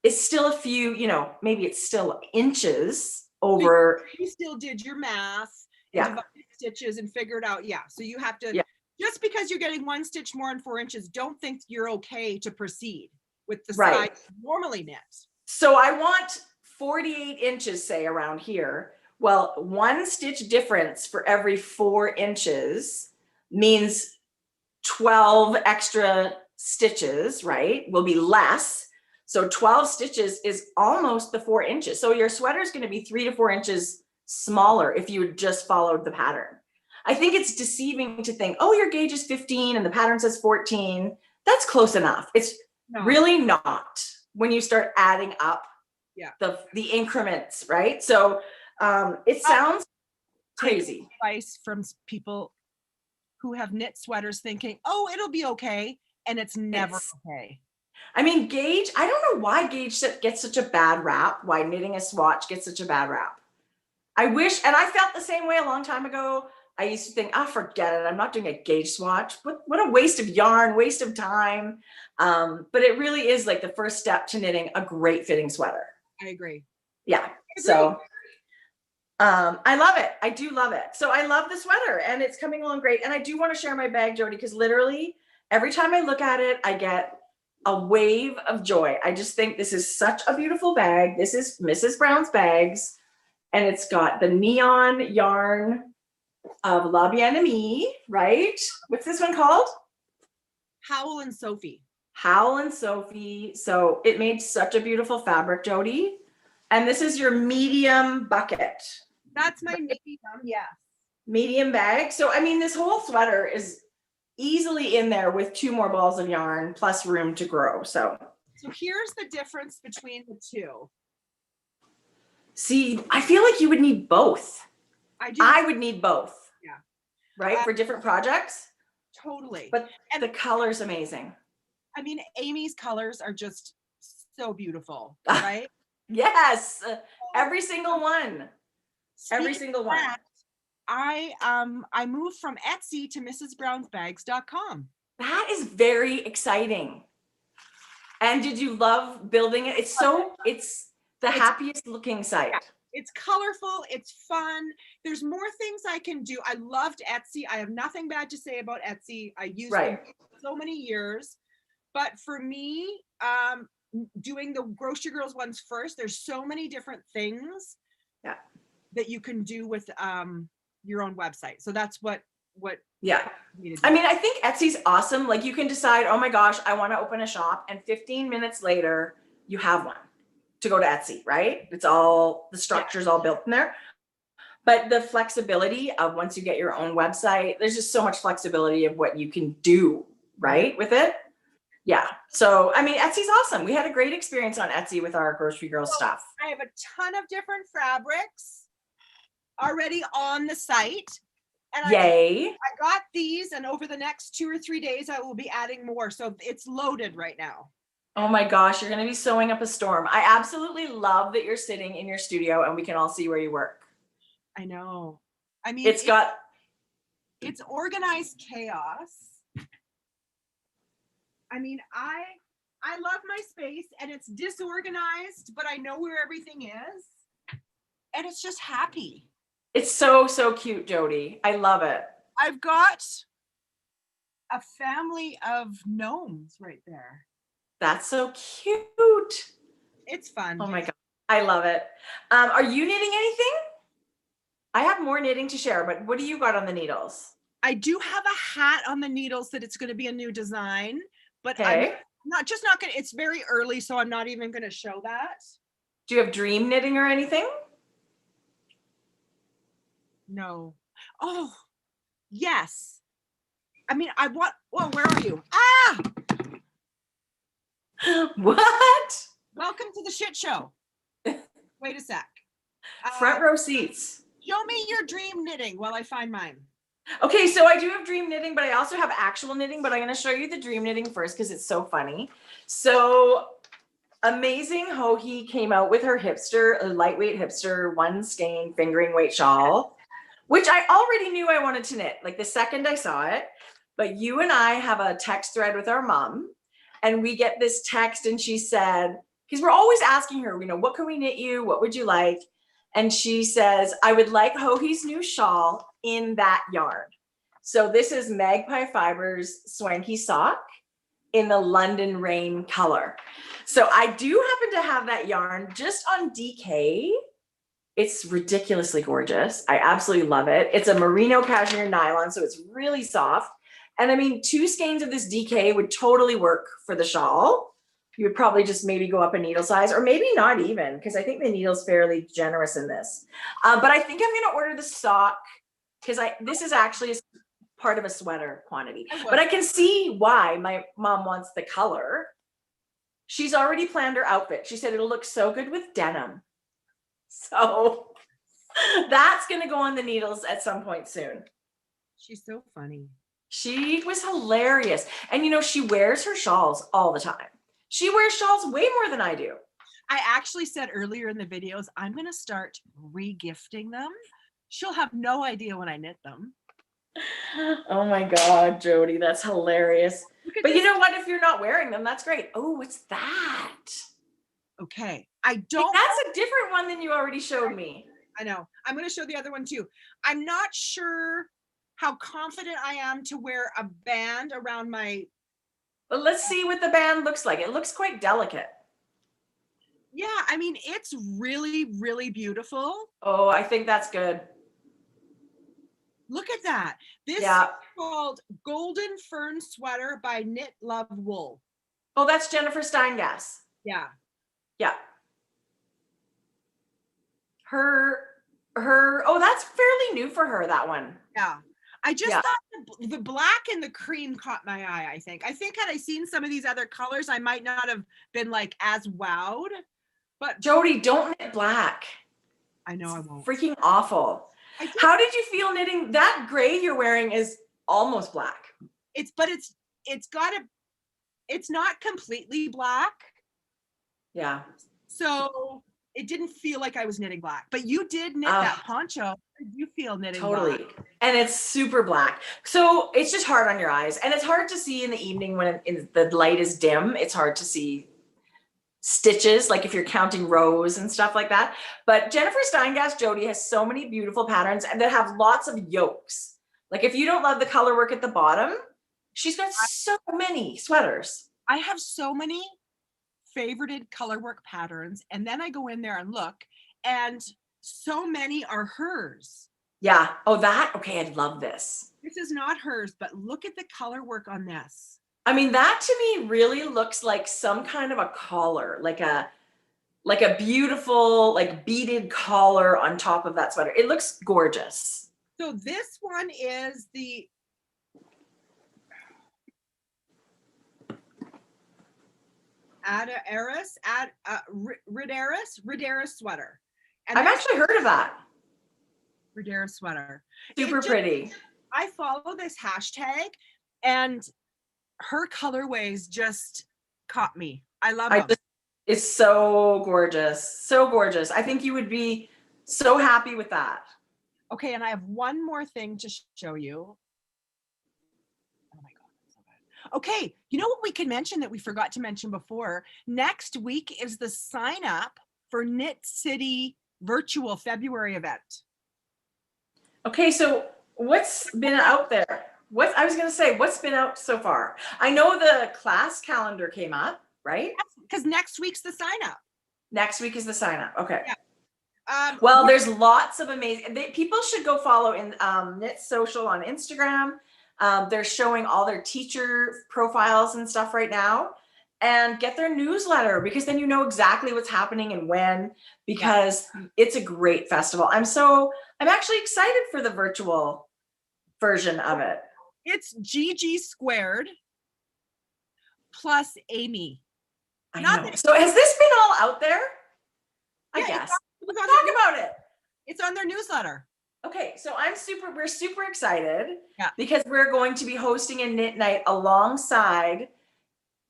It's still a few, maybe it's still inches over.
You still did your math, divided stitches and figured out. Yeah. So you have to, just because you're getting 1 stitch more in 4 inches, don't think you're okay to proceed with the size normally knit.
So I want 48 inches, say around here. Well, 1 stitch difference for every 4 inches means 12 extra stitches, right? Will be less. So 12 stitches is almost the 4 inches. So your sweater is going to be 3 to 4 inches smaller if you just followed the pattern. I think it's deceiving to think, your gauge is 15 and the pattern says 14. That's close enough. It's really not when you start adding up the increments, right? So it sounds crazy.
Advice from people who have knit sweaters thinking, it'll be okay. And it's never okay.
I mean, gauge, I don't know why gauge gets such a bad rap, why knitting a swatch gets such a bad rap. I wish, and I felt the same way a long time ago. I used to think, forget it. I'm not doing a gauge swatch. What a waste of yarn, waste of time. But it really is like the first step to knitting a great fitting sweater.
I agree.
Yeah. So I love it. I do love it. So I love the sweater and it's coming along great. And I do want to share my bag, Jodi, because literally every time I look at it, I get a wave of joy. I just think this is such a beautiful bag. This is Mrs. Brown's Bags, and it's got the neon yarn of La Bien-Aimée, right? What's this one called?
Howl and Sophie.
Howl and Sophie. So it made such a beautiful fabric, Jodi. And this is your medium bucket.
That's my medium, yes.
Medium bag. So, I mean, this whole sweater is easily in there with 2 more balls of yarn plus room to grow. So
here's the difference between the two.
see, I feel like you would need both. I would need both.
Yeah.
Right? For different projects.
Totally.
But the color's amazing.
I mean, Amy's colors are just so beautiful, right?
Yes. Every single one. Every single one.
I moved from Etsy to mrsbrownsbags.com.
That is very exciting. And did you love building it? It's the happiest looking site.
Yeah. It's colorful. It's fun. There's more things I can do. I loved Etsy. I have nothing bad to say about Etsy. I used it for so many years. But for me, doing the Grocery Girls ones first, there's so many different things that you can do with your own website. So that's what I mean, I think Etsy's awesome. Like you can decide, oh my gosh, I want to open a shop, and 15 minutes later you have one to go to Etsy, right? It's all, the structure's all built in there. But the flexibility of once you get your own website, there's just so much flexibility of what you can do, right, with it. Yeah. So, I mean, Etsy's awesome. We had a great experience on Etsy with our Grocery Girls stuff. I have a ton of different fabrics already on the site. And
Yay.
I got these, and over the next 2 or 3 days, I will be adding more. So it's loaded right now.
Oh my gosh, you're going to be sewing up a storm. I absolutely love that you're sitting in your studio and we can all see where you work.
I know. I mean,
it's
organized chaos. I mean, I love my space, and it's disorganized, but I know where everything is, and it's just happy.
It's so cute, Jodi. I love it.
I've got a family of gnomes right there.
That's so cute.
It's fun.
Oh my God. I love it. Are you knitting anything? I have more knitting to share, but what do you got on the needles?
I do have a hat on the needles that it's going to be a new design, but
okay.
I'm not going to, it's very early, so I'm not even going to show that.
Do you have dream knitting or anything?
No. Oh, yes. I mean, where are you?
What?
Welcome to the shit show. Wait a sec.
Front row seats.
Show me your dream knitting while I find mine.
Okay, so I do have dream knitting, but I also have actual knitting, but I'm going to show you the dream knitting first because it's so funny. So Amazing Hohi came out with her a lightweight hipster, one skein fingering weight shawl, which I already knew I wanted to knit, like the second I saw it. But you and I have a text thread with our mom, and we get this text, and she said, because we're always asking her, what can we knit you? What would you like? And she says, I would like Hohi's new shawl in that yarn. So this is Magpie Fibers Swanky Sock in the London Rain color. So I do happen to have that yarn just on DK. It's ridiculously gorgeous. I absolutely love it. It's a merino cashmere nylon, so it's really soft. And I mean, 2 skeins of this DK would totally work for the shawl. You would probably just maybe go up a needle size, or maybe not even, because I think the needle's fairly generous in this. But I think I'm going to order the sock, because this is actually part of a sweater quantity. But I can see why my mom wants the color. She's already planned her outfit. She said it'll look so good with denim. So that's going to go on the needles at some point soon.
She's so funny.
She was hilarious. And she wears her shawls all the time. She wears shawls way more than I do.
I actually said earlier in the videos, I'm going to start re-gifting them. She'll have no idea when I knit them.
Oh my God, Jodi, that's hilarious. But you know what? If you're not wearing them, that's great. Oh, what's that?
Okay. That's
a different one than you already showed me.
I know. I'm going to show the other one too. I'm not sure how confident I am to wear a band around my...
Well, let's see what the band looks like. It looks quite delicate.
Yeah, I mean, it's really, really beautiful.
Oh, I think that's good.
Look at that. This
Yeah.
is called Golden Fern Sweater by Knit Love Wool.
Oh, that's Jennifer Steingass.
Yeah.
Yeah. Oh, that's fairly new for her, that one.
Yeah. I just
Yeah.
thought the black and the cream caught my eye, I think. I think had I seen some of these other colors, I might not have been like as wowed. But
Jodi, don't knit black.
I know I won't.
Freaking awful. How did you feel knitting? That gray you're wearing is almost black.
It's not completely black.
Yeah.
So it didn't feel like I was knitting black, but you did knit that poncho. How did you feel knitting
totally
black?
And it's super black, so it's just hard on your eyes, and it's hard to see in the evening when the light is dim. It's hard to see stitches, like if you're counting rows and stuff like that. But Jennifer Steingass Jodi has so many beautiful patterns and that have lots of yokes. Like if you don't love the color work at the bottom, she's got so many sweaters.
I have so many favorited color work patterns, and then I go in there and look, and so many are hers.
Yeah. Oh, okay, I love this.
This is not hers, but look at the color work on this.
I mean, that to me really looks like some kind of a collar, like a beautiful, like beaded collar on top of that sweater. It looks gorgeous.
So this one is the Ridaris sweater. And
I've actually heard of that.
Ridaris sweater.
Super pretty.
I follow this hashtag, and her colorways just caught me. I love them.
It's so gorgeous. So gorgeous. I think you would be so happy with that.
Okay, and I have one more thing to show you. Oh my God, that's so good. Okay, you know what we can mention that we forgot to mention before? Next week is the sign up for Knit City virtual February event.
Okay, so what's been out there? I was gonna say, what's been out so far? I know the class calendar came up, right?
Because next week's the sign up.
Next week is the sign up. Okay.
Yeah.
Well, there's lots of amazing, people should go follow in Knit Social on Instagram. They're showing all their teacher profiles and stuff right now, and get their newsletter, because then you know exactly what's happening and when, because it's a great festival. I'm actually excited for the virtual version of it.
It's GG squared plus Amy.
I know. So has this been all out there? I guess. Talk about it.
It's on their newsletter.
Okay, so we're super excited,
yeah,
because we're going to be hosting a knit night alongside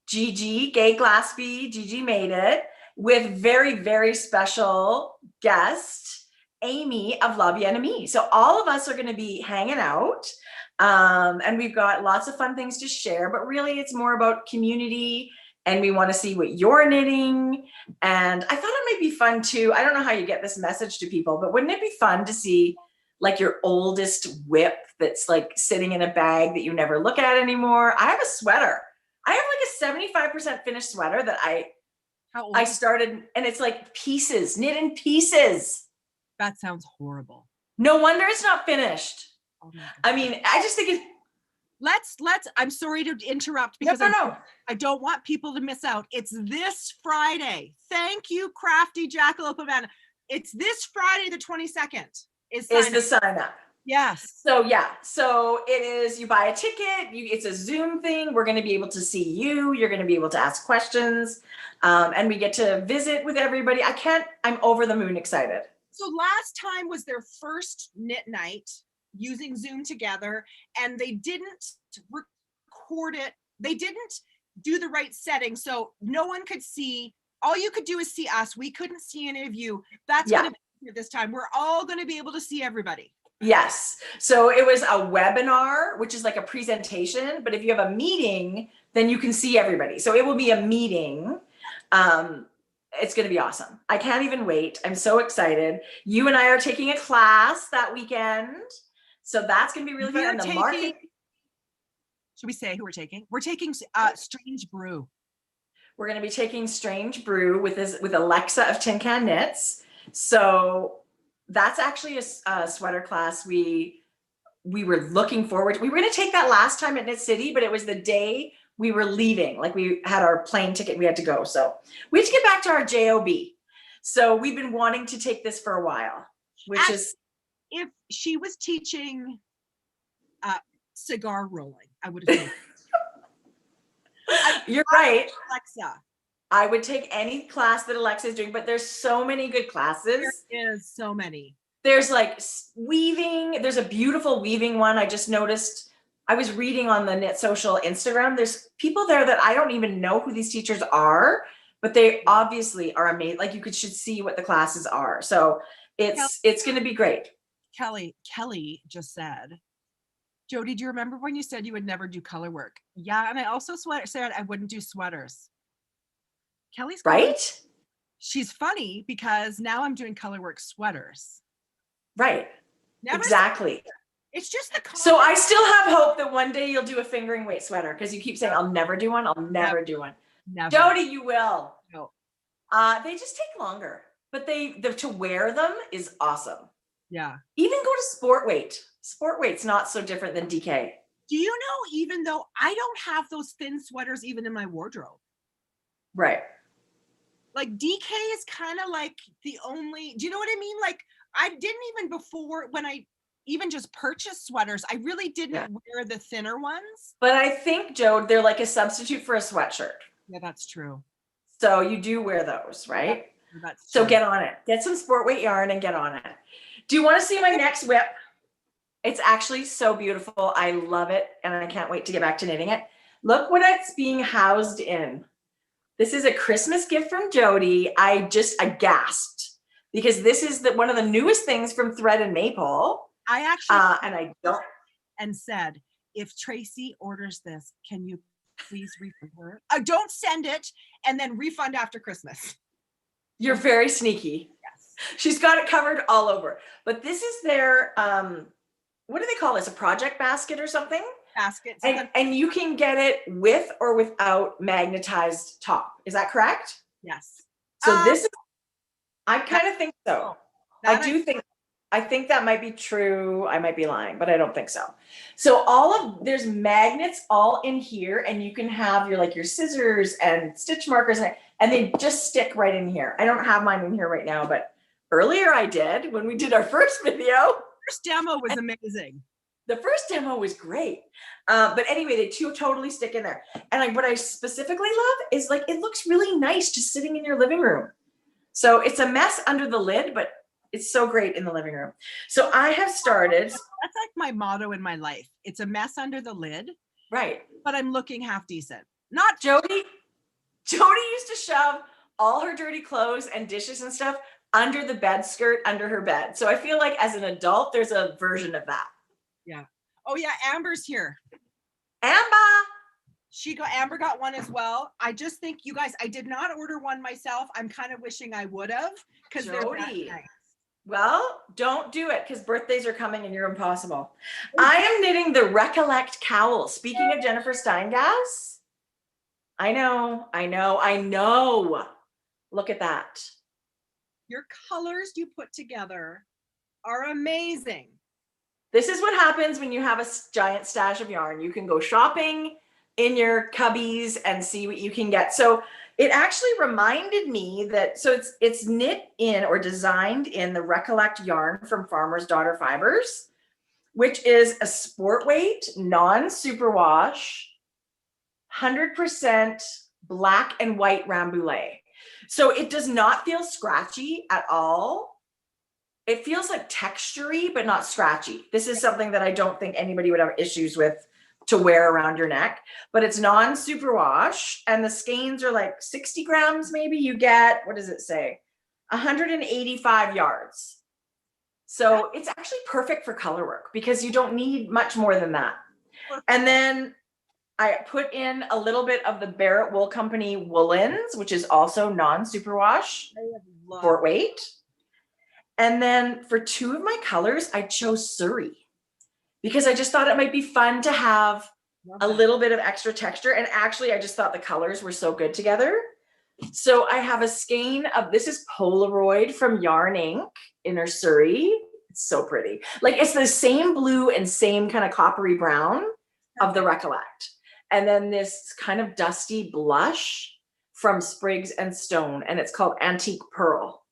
Gigi, Gay Glaspie, Gigi made it, with very, very special guest, Amy of La Bien Amie. So all of us are going to be hanging out, and we've got lots of fun things to share, but really it's more about community, and we want to see what you're knitting. And I thought it might be fun too. I don't know how you get this message to people, but wouldn't it be fun to see like your oldest whip that's like sitting in a bag that you never look at anymore? I have a sweater. I have like a 75% finished sweater that I started, and it's like pieces, knit in pieces.
That sounds horrible.
No wonder it's not finished.
Oh my God.
I mean, I just think it's,
I'm sorry to interrupt, because I don't want people to miss out. It's this Friday. Thank you, Crafty Jackalope Havana. It's this Friday, the 22nd. Is the
sign up.
Yes.
So it is, you buy a ticket, it's a Zoom thing. We're going to be able to see you. You're going to be able to ask questions, and we get to visit with everybody. I'm over the moon excited.
So last time was their first knit night using Zoom together, and they didn't record it. They didn't do the right settings, so no one could see. All you could do is see us. We couldn't see any of you. That's going to be this time. We're all going to be able to see everybody.
Yes. So it was a webinar, which is like a presentation, but if you have a meeting, then you can see everybody. So it will be a meeting. It's going to be awesome. I can't even wait. I'm so excited. You and I are taking a class that weekend, so that's going to be really fun. And the market.
Should we say who we're taking? We're taking Strange Brew.
We're going to be taking Strange Brew with Alexa of Tin Can Knits. So that's actually a sweater class we we were looking forward to. We were going to take that last time at Knit City, but it was the day we were leaving. Like we had our plane ticket, we had to go. So we had to get back to our job. So we've been wanting to take this for a while, which is.
If she was teaching cigar rolling, I would have taken.
You're right.
Alexa.
I would take any class that Alexa is doing, but there's so many good classes.
There is so many.
There's like weaving. There's a beautiful weaving one. I just noticed, I was reading on the Knit Social Instagram. There's people there that I don't even know who these teachers are, but they obviously are amazing. Like you should see what the classes are. So it's going to be great.
Kelly just said, Jodi, do you remember when you said you would never do color work? Yeah, and I also said I wouldn't do sweaters. Kelly's
right.
She's funny because now I'm doing color work sweaters.
Right.
Never
exactly.
It's just the
So I still have hope that one day you'll do a fingering weight sweater because you keep saying I'll never do one. I'll never do one.
Never.
Jodi, you will.
No.
They just take longer, but to wear them is awesome.
Yeah.
Even go to sport weight. Sport weight's not so different than DK.
Do you know, even though I don't have those thin sweaters even in my wardrobe.
Right.
Like DK is kind of like the only, do you know what I mean? Like I didn't even before, when I even just purchased sweaters, I really didn't wear the thinner ones.
But I think, Joe, they're like a substitute for a sweatshirt.
Yeah, that's true.
So you do wear those, right?
Yeah, that's
so
true.
Get on it. Get some sport weight yarn and get on it. Do you want to see my next whip? It's actually so beautiful. I love it. And I can't wait to get back to knitting it. Look what it's being housed in. This is a Christmas gift from Jodi. I gasped because this is one of the newest things from Thread and Maple.
I actually
and I don't
and said, if Tracie orders this, can you please refund her? Don't send it and then refund after Christmas.
You're very sneaky.
Yes.
She's got it covered all over. But this is their what do they call this? A project basket or something?
Baskets.
And you can get it with or without magnetized top. Is that correct?
Yes.
So this is, I kind of think so. I think that might be true. I might be lying, but I don't think so. So there's magnets all in here, and you can have your scissors and stitch markers, and they just stick right in here. I don't have mine in here right now, but earlier I did when we did our first video.
First demo was amazing.
The first demo was great. But anyway, they totally stick in there. And what I specifically love is it looks really nice just sitting in your living room. So it's a mess under the lid, but it's so great in the living room. So I have started.
That's like my motto in my life. It's a mess under the lid.
Right.
But I'm looking half decent. Not
Jodi used to shove all her dirty clothes and dishes and stuff under the bed skirt under her bed. So I feel like as an adult, there's a version of that.
Yeah. Oh yeah, Amber's here. Amber got one as well. I just think, you guys, I did not order one myself. I'm kind of wishing I would have, because they're that nice.
Well, don't do it because birthdays are coming and you're impossible. I am knitting the Recollect cowl. Speaking of Jennifer Steingass, I know. Look at that.
Your colors you put together are amazing.
This is what happens when you have a giant stash of yarn. You can go shopping in your cubbies and see what you can get. So it actually reminded me that, so it's knit in or designed in the Recollect yarn from Farmer's Daughter Fibers, which is a sport weight, non-superwash, 100% black and white Rambouillet. So it does not feel scratchy at all. It feels like textury, but not scratchy. This is something that I don't think anybody would have issues with to wear around your neck, but it's non-superwash, and the skeins are like 60 grams. Maybe you get, what does it say? 185 yards. So it's actually perfect for color work because you don't need much more than that. And then I put in a little bit of the Barrett Wool Company woolens, which is also non-superwash sport weight. And then for two of my colors, I chose Surrey because I just thought it might be fun to have a little bit of extra texture. And actually, I just thought the colors were so good together. So I have a skein of, this is Polaroid from Yarn Ink in her Surrey. It's so pretty. Like it's the same blue and same kind of coppery brown of the Recollect. And then this kind of dusty blush from Sprigs and Stone, and it's called Antique Pearl.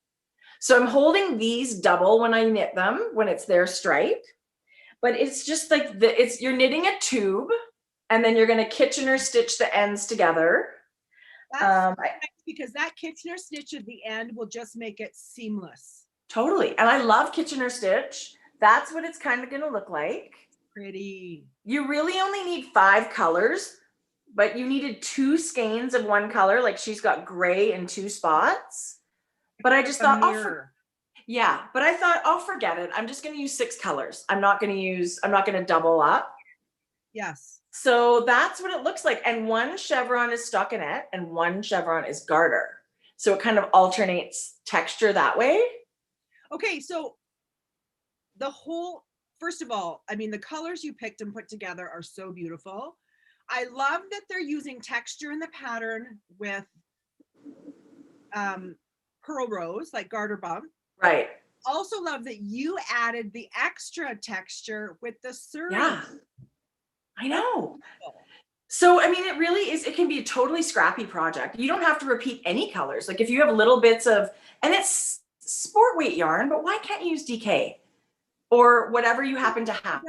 So I'm holding these double when I knit them, when it's their stripe, but it's just like you're knitting a tube and then you're going to Kitchener stitch the ends together.
That's nice because that Kitchener stitch at the end will just make it seamless.
Totally. And I love Kitchener stitch. That's what it's kind of going to look like.
Pretty.
You really only need 5 colors, but you needed 2 skeins of one color. Like she's got gray in 2 spots. But I just thought, yeah, but I thought, I'll forget it. I'm just going to use 6 colors. I'm not going to double up.
Yes.
So that's what it looks like. And one chevron is stockinette and one chevron is garter. So it kind of alternates texture that way.
Okay, so first of all, I mean, the colors you picked and put together are so beautiful. I love that they're using texture in the pattern with pearl rose, like garter bump.
Right.
Also love that you added the extra texture with the suri.
Yeah, I know. So, I mean, it really is, it can be a totally scrappy project. You don't have to repeat any colors. Like if you have little bits of, and it's sport weight yarn, but why can't you use DK or whatever you happen to have?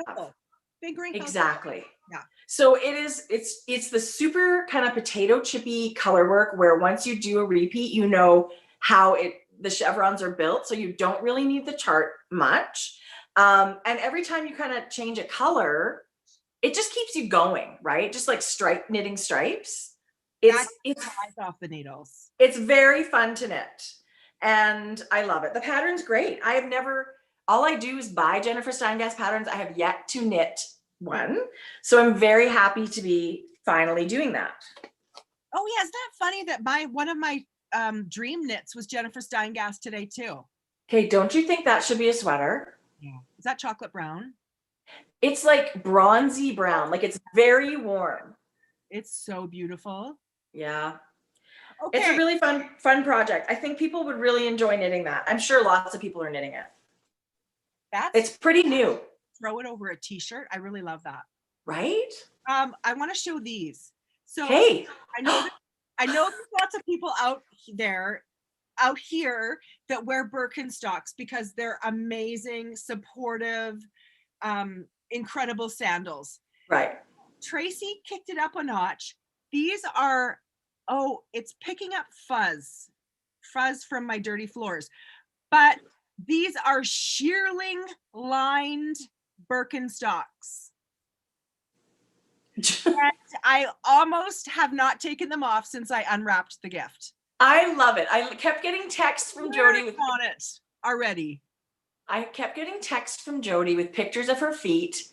Fingering
exactly.
Yeah.
So it's the super kind of potato chippy color work where once you do a repeat, you know how the chevrons are built. So you don't really need the chart much. And every time you kind of change a color, it just keeps you going, right? Just like knitting stripes. It's
off the needles.
It's very fun to knit. And I love it. The pattern's great. All I do is buy Jennifer Steingast patterns. I have yet to knit one. So I'm very happy to be finally doing that.
Oh yeah, isn't that funny that one of my dream knits was Jennifer Steingast today too.
Okay, don't you think that should be a sweater?
Yeah. Is that chocolate brown?
It's like bronzy brown, like it's very warm.
It's so beautiful.
Yeah.
Okay.
It's a really fun project. I think people would really enjoy knitting that. I'm sure lots of people are knitting it. It's pretty new.
Throw it over a t-shirt. I really love that.
Right?
I want to show these. So
hey,
I know there's lots of people out here that wear Birkenstocks because they're amazing, supportive, incredible sandals.
Right.
Tracie kicked it up a notch. These are, it's picking up fuzz from my dirty floors. But these are shearling lined Birkenstocks. And I almost have not taken them off since I unwrapped the gift.
I love it. I kept getting texts from Jodi
on it already.
I kept getting texts from Jodi with pictures of her feet.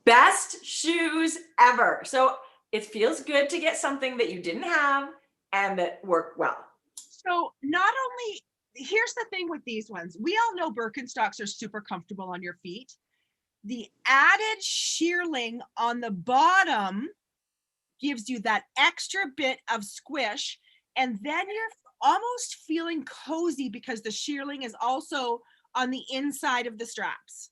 Best shoes ever. So it feels good to get something that you didn't have and that worked well.
So not only, here's the thing with these ones. We all know Birkenstocks are super comfortable on your feet. The added shearling on the bottom gives you that extra bit of squish. And then you're almost feeling cozy because the shearling is also on the inside of the straps.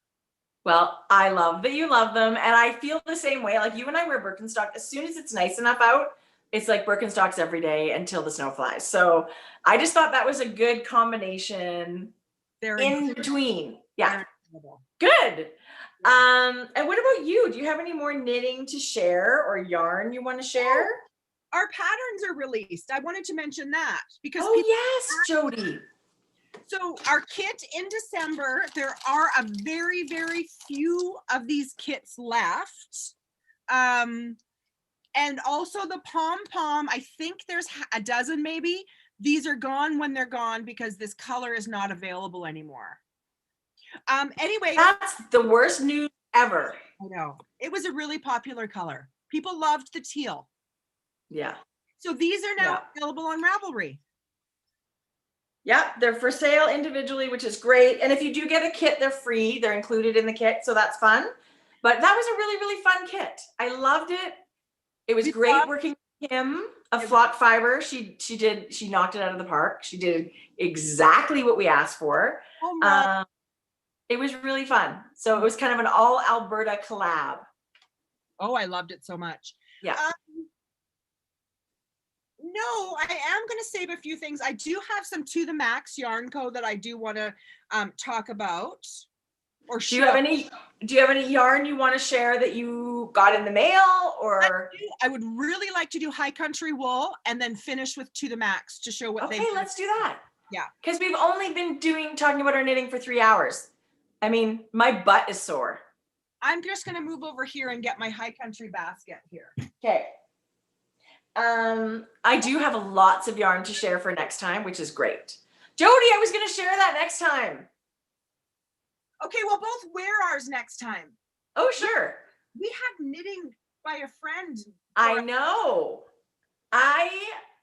Well, I love that you love them. And I feel the same way. Like you and I wear Birkenstock. As soon as it's nice enough out, it's like Birkenstocks every day until the snow flies. So I just thought that was a good combination. They're in between. Yeah. Good. And what about you? Do you have any more knitting to share or yarn you want to share?
Our patterns are released. I wanted to mention that because
yes, Jodi.
So our kit in December, there are a very, very few of these kits left. And also the pom-pom, I think there's a dozen maybe. These are gone when they're gone because this color is not available anymore. Anyway.
That's the worst news ever.
I know. It was a really popular color. People loved the teal.
Yeah.
So these are now available on Ravelry.
Yep, they're for sale individually, which is great. And if you do get a kit, they're free. They're included in the kit, so that's fun. But that was a really, really fun kit. I loved it. It was great working with Kim of Flock Fiber. She knocked it out of the park. She did exactly what we asked for. It was really fun. So it was kind of an all Alberta collab.
Oh, I loved it so much.
Yeah.
No, I am going to save a few things. I do have some To The Max Yarn Co. that I do want to talk about. Or
do you have any yarn you want to share that you got in the mail, or?
I would really like to do High Country Wool and then finish with To The Max to show what they do.
Okay, let's do that.
Yeah.
Because we've only been talking about our knitting for 3 hours. I mean, my butt is sore.
I'm just going to move over here and get my High Country basket here.
Okay. I do have lots of yarn to share for next time, which is great. Jodi, I was going to share that next time.
Okay, we'll both wear ours next time.
Oh, sure.
We had knitting by a friend.
I know.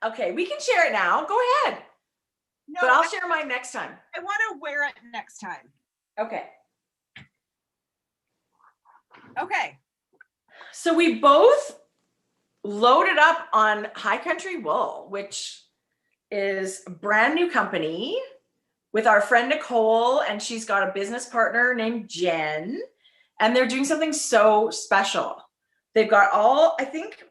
Okay, we can share it now. Go ahead.
No,
but I'll share mine next time.
I want to wear it next time.
Okay.
Okay.
So we both loaded up on High Country Wool, which is a brand new company with our friend Nicole, and she's got a business partner named Jen, and they're doing something so special. They've got I think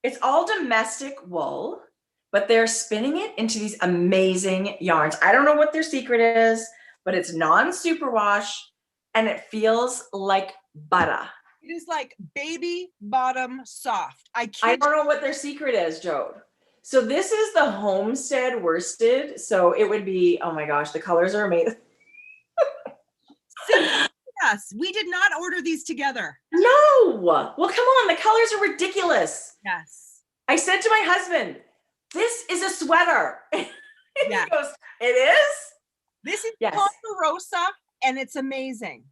it's all domestic wool, but they're spinning it into these amazing yarns. I don't know what their secret is, but it's non-superwash and it feels like butter.
It is like baby bottom soft.
I don't know what their secret is, Jode. So this is the Homestead Worsted. So it would be, oh my gosh, the colors are amazing.
Yes, we did not order these together.
No. Well, come on. The colors are ridiculous.
Yes.
I said to my husband, this is a sweater.
Yeah.
He goes, it is?
This is
yes.
Ponderosa, and it's amazing.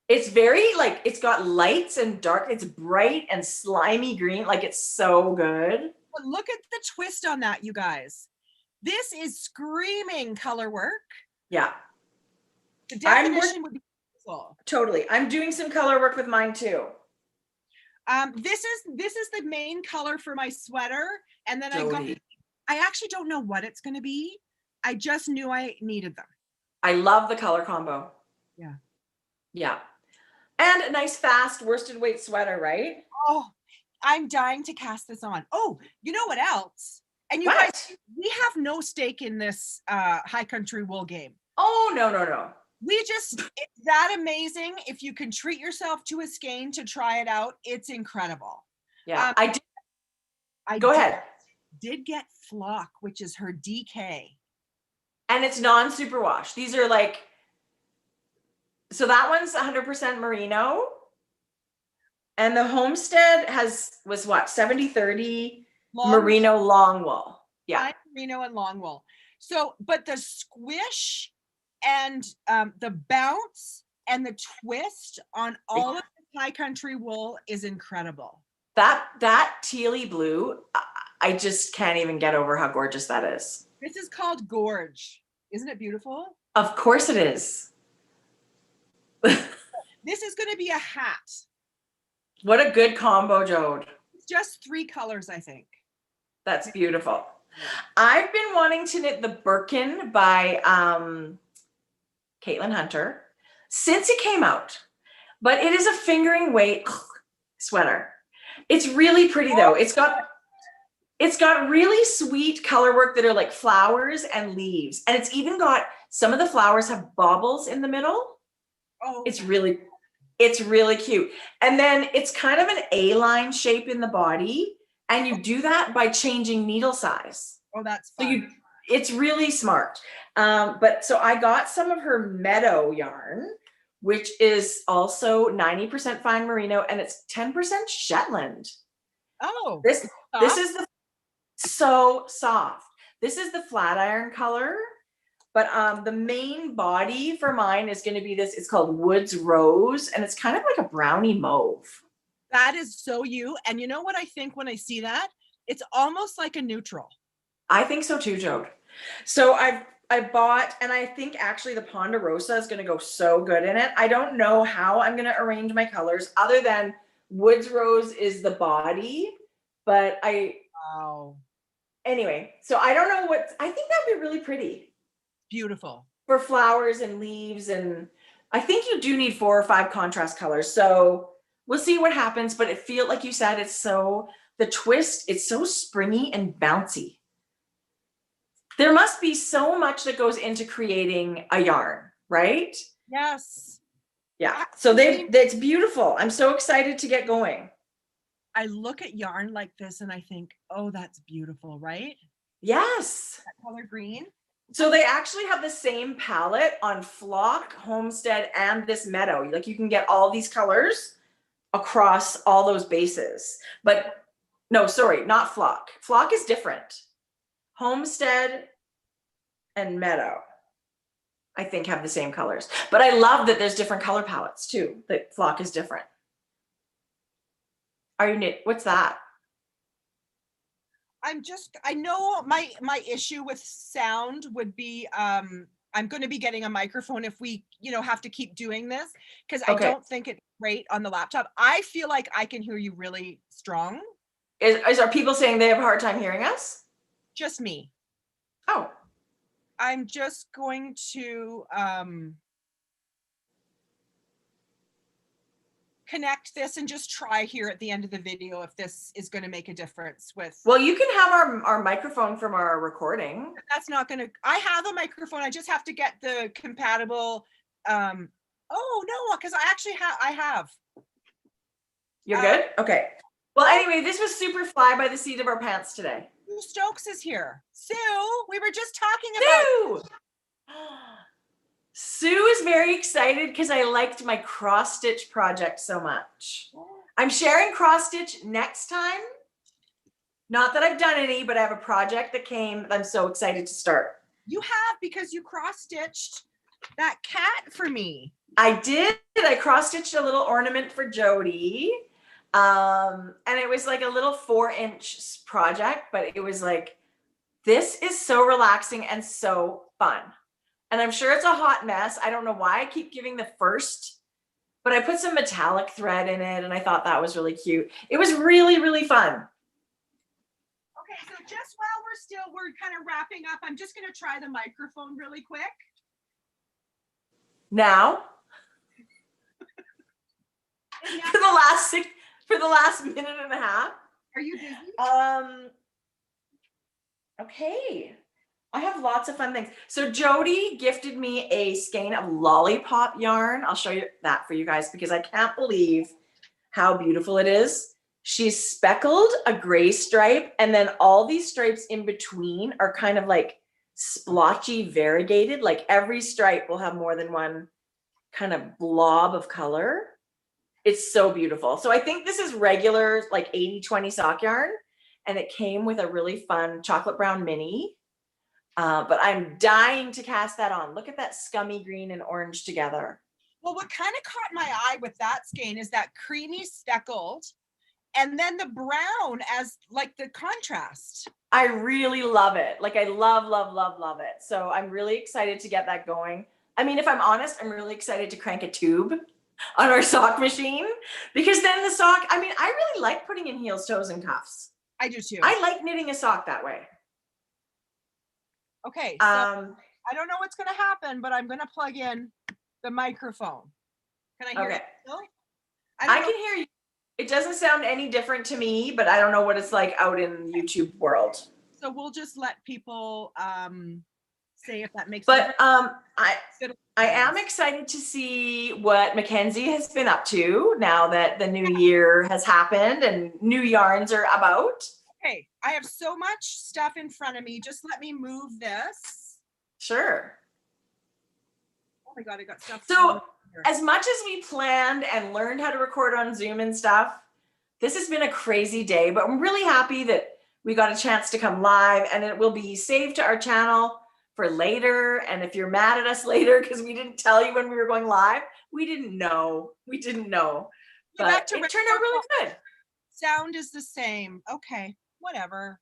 It's very it's got lights and dark. It's bright and slimy green. Like, it's so good.
But look at the twist on that, you guys. This is screaming color work.
Yeah.
The definition would be beautiful.
Totally. I'm doing some color work with mine too.
This is the main color for my sweater. And then
Jodi.
I actually don't know what it's going to be. I just knew I needed them.
I love the color combo.
Yeah.
Yeah. And a nice fast worsted weight sweater, right?
Oh, I'm dying to cast this on. Oh, you know what else? And you guys, we have no stake in this High Country Wool game.
Oh, no.
It's that amazing. If you can treat yourself to a skein to try it out, it's incredible.
Yeah, Go ahead.
Did get Flock, which is her DK. And
it's non-superwash. These are so that one's 100% merino. And the Homestead was what, 70-30 merino long wool. Yeah.
Merino and long wool. So, but the squish and the bounce and the twist on all of the High Country Wool is incredible.
That tealy blue, I just can't even get over how gorgeous that is.
This is called Gorge. Isn't it beautiful?
Of course it is.
This is going to be a hat.
What a good combo, Jode.
It's just 3 colors, I think.
That's beautiful. I've been wanting to knit the Birkin by Caitlin Hunter since it came out, but it is a fingering weight sweater. It's really pretty though. It's got really sweet color work that are like flowers and leaves, and it's even got some of the flowers have baubles in the middle.
Oh,
it's really cute. And then it's kind of an A-line shape in the body, and you do that by changing needle size.
Oh, that's fun.
So it's really smart. But so I got some of her Meadow yarn, which is also 90% fine merino, and it's 10% Shetland.
Oh,
this is so soft. This is the flat iron color, but the main body for mine is going to be this. It's called Woods Rose, and it's kind of like a brownie mauve.
That is so you. And you know what I think when I see that? It's almost like a neutral.
I think so too, Jode. So I bought, and I think actually the Ponderosa is going to go so good in it. I don't know how I'm going to arrange my colors other than Woods Rose is the body, but
wow.
Anyway, so I don't know I think that'd be really pretty.
Beautiful.
For flowers and leaves, and I think you do need 4 or 5 contrast colors. So we'll see what happens, but it feels like you said, it's so, the twist, it's so springy and bouncy. There must be so much that goes into creating a yarn, right?
Yes.
Yeah. So that's beautiful. I'm so excited to get going.
I look at yarn like this and I think, oh, that's beautiful, right?
Yes.
That color green.
So they actually have the same palette on Flock, Homestead, and this Meadow. Like you can get all these colors across all those bases. But no, sorry, not Flock. Flock is different. Homestead and Meadow, I think, have the same colors. But I love that there's different color palettes too, that Flock is different. Are you knit? What's that?
I know my issue with sound would be, I'm going to be getting a microphone if we, have to keep doing this, because I don't think it's great on the laptop. I feel like I can hear you really strong.
Are people saying they have a hard time hearing us?
Just me.
Oh.
I'm just going to connect this and just try here at the end of the video if this is going to make a difference with.
Well, you can have our microphone from our recording.
That's not going to, I have a microphone. I just have to get the compatible. Oh no, because I have.
You're good? Okay. Well, anyway, this was super fly by the seat of our pants today.
Sue Stokes is here. Sue, we were just talking about.
Sue! Sue is very excited because I liked my cross stitch project so much. I'm sharing cross stitch next time. Not that I've done any, but I have a project that came that I'm so excited to start.
You have, because you cross stitched that cat for me.
I did. I cross stitched a little ornament for Jodi. And it was like a little 4-inch project, but it was like, this is so relaxing and so fun. And I'm sure it's a hot mess. I don't know why I keep giving the first, but I put some metallic thread in it and I thought that was really cute. It was really, really fun.
Okay, so just while we're kind of wrapping up, I'm just going to try the microphone really quick.
Now, for the last minute and a half.
Are you busy?
Okay. I have lots of fun things. So Jodi gifted me a skein of Lollipop yarn. I'll show you that for you guys because I can't believe how beautiful it is. She's speckled a gray stripe, and then all these stripes in between are kind of like splotchy variegated. Like every stripe will have more than one kind of blob of color. It's so beautiful. So I think this is regular like 80-20 sock yarn, and it came with a really fun chocolate brown mini. But I'm dying to cast that on. Look at that scummy green and orange together.
Well, what kind of caught my eye with that skein is that creamy speckled and then the brown as like the contrast.
I really love it. Like I love, love, love, love it. So I'm really excited to get that going. I mean, if I'm honest, I'm really excited to crank a tube on our sock machine because then the sock, I mean, I really like putting in heels, toes, and cuffs.
I do too.
I like knitting a sock that way.
Okay, so I don't know what's going to happen, but I'm going to plug in the microphone. Can I hear it still?
I can hear you. It doesn't sound any different to me, but I don't know what it's like out in the YouTube world.
So we'll just let people say if that makes
sense. But I am excited to see what Mackenzie has been up to now that the new year has happened and new yarns are about.
Okay, I have so much stuff in front of me. Just let me move this.
Sure.
Oh my God, I got stuff.
So as much as we planned and learned how to record on Zoom and stuff, this has been a crazy day, but I'm really happy that we got a chance to come live, and it will be saved to our channel for later. And if you're mad at us later because we didn't tell you when we were going live, we didn't know. But it turned out really good.
Sound is the same. Okay. Whatever.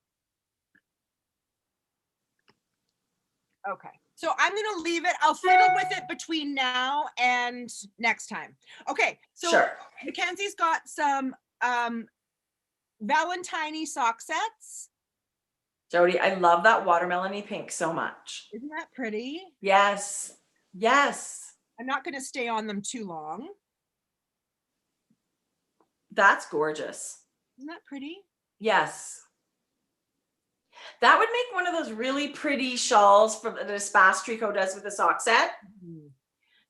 Okay, so I'm going to leave it. I'll fiddle with it between now and next time. Okay, so
sure.
Mackenzie's got some Valentine sock sets.
Jodi, I love that watermelon-y pink so much.
Isn't that pretty?
Yes. Yes.
I'm not going to stay on them too long.
That's gorgeous.
Isn't that pretty?
Yes. That would make one of those really pretty shawls from that Espace Tricot does with the sock set.
Mm.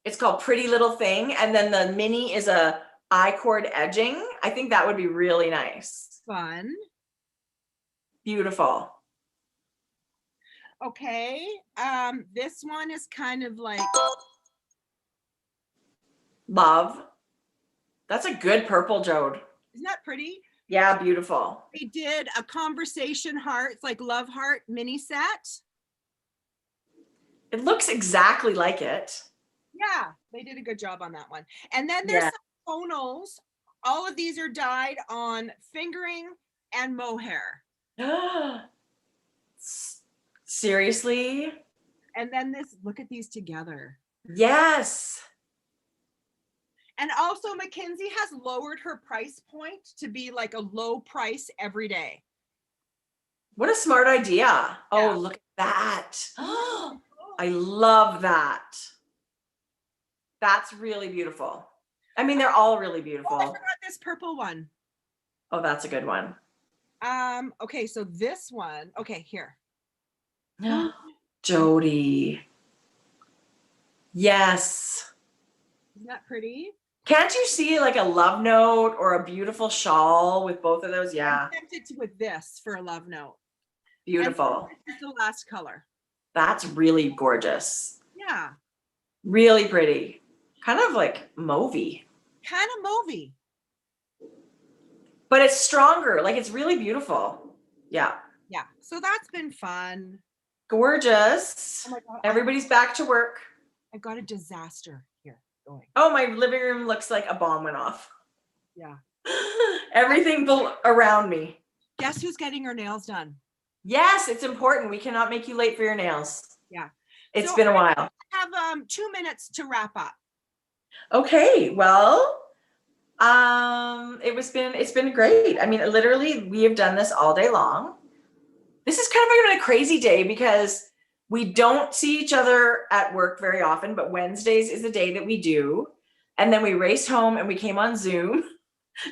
It's called Pretty Little Thing. And then the mini is a I-cord edging. I think that would be really nice.
Fun.
Beautiful.
Okay. This one is kind of like
Love. That's a good purple, Jode.
isn't that pretty?
Yeah, beautiful.
They did a conversation heart, it's like love heart mini set.
It looks exactly like it.
Yeah, they did a good job on that one. And then there's some tonals. All of these are dyed on fingering and mohair.
Seriously?
And then this, look at these together.
Yes.
And also Mackenzie has lowered her price point to be like a low price every day.
What a smart idea.
Yeah.
Oh, look at that. I love that. That's really beautiful. I mean, they're all really beautiful.
Oh, I forgot this purple one.
Oh, that's a good one.
Okay, so this one, okay, here.
Jodi. Yes.
Isn't that pretty?
Can't you see like a love note or a beautiful shawl with both of those? Yeah.
I'm tempted with this for a love note.
Beautiful.
And this is the last color.
That's really gorgeous.
Yeah.
Really pretty. Kind of like mauvey.
Kind of mauvey.
But it's stronger. Like it's really beautiful. Yeah.
Yeah. So that's been fun.
Gorgeous.
Oh my God.
Everybody's back to work.
I've got a disaster here going.
Oh, my living room looks like a bomb went off.
Yeah.
Everything around me.
Guess who's getting her nails done?
Yes, it's important. We cannot make you late for your nails.
Yeah.
It's
So
been a while.
I have 2 minutes to wrap up.
Okay, well, it's been great. I mean, literally, we have done this all day long. This is kind of been a crazy day because we don't see each other at work very often, but Wednesdays is the day that we do. And then we raced home and we came on Zoom.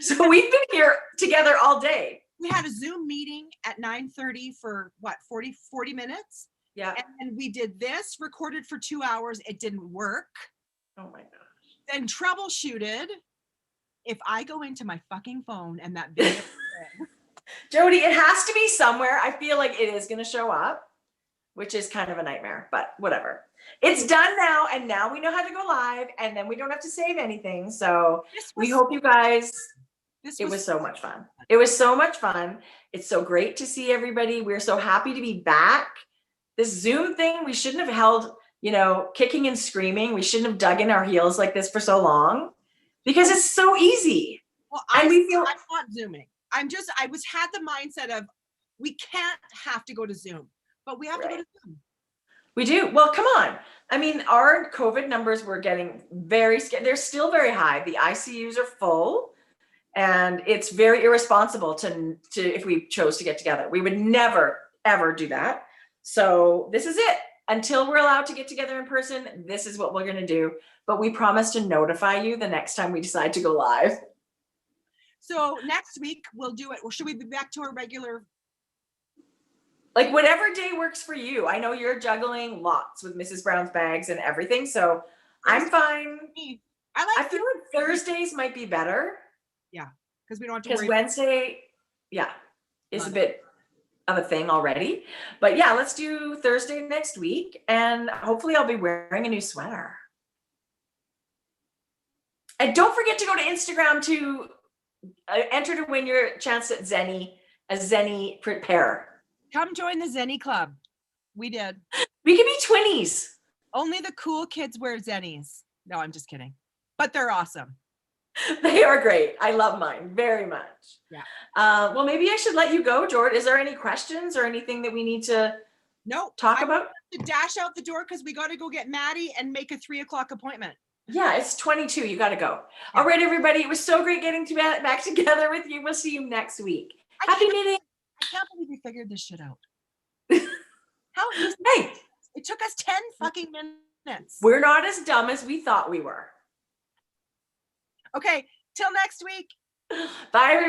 So we've been here together all day.
We had a Zoom meeting at 9:30 for what, 40 minutes?
Yeah.
And we did this, recorded for 2 hours. It didn't work.
Oh my gosh.
Then troubleshooted. If I go into my fucking phone and that video
Jodi, it has to be somewhere. I feel like it is going to show up, which is kind of a nightmare, but whatever. It's done now, and now we know how to go live, and then we don't have to save anything. So we hope you guys, it was so much fun. It was so much fun. It's so great to see everybody. We're so happy to be back. This Zoom thing, we shouldn't have held, kicking and screaming. We shouldn't have dug in our heels like this for so long because it's so easy.
Well,
and we feel
I'm not Zooming. I had the mindset of we can't have to go to Zoom, but we have to go to Zoom.
We do. Well, come on. I mean, our COVID numbers were getting very scary. They're still very high. The ICUs are full, and it's very irresponsible to if we chose to get together. We would never, ever do that. So this is it. Until we're allowed to get together in person, this is what we're going to do. But we promise to notify you the next time we decide to go live.
So next week we'll do it. Or should we be back to our regular?
Like whatever day works for you. I know you're juggling lots with Mrs. Brown's bags and everything. So I'm fine. I feel like Thursdays might be better.
Yeah. Because we don't have to
worry. Because Wednesday, is a bit of a thing already. But yeah, let's do Thursday next week. And hopefully I'll be wearing a new sweater. And don't forget to go to Instagram to enter to win your chance at Zenni, a Zenni pair.
Come join the Zenni Club. We did.
We can be twinnies.
Only the cool kids wear Zennis. No, I'm just kidding. But they're awesome.
They are great. I love mine very much.
Yeah.
Well, maybe I should let you go, Jord. Is there any questions or anything that we need to talk about?
To dash out the door because we got to go get Maddie and make a 3:00 appointment.
Yeah, it's 22. You got to go. Yeah. All right, everybody. It was so great getting back together with you. We'll see you next week. Happy knitting.
I can't believe we figured this shit out. How easy?
Hey,
it took us 10 fucking minutes minutes.
We're not as dumb as we thought we were.
Okay, till next week.
Bye, everybody.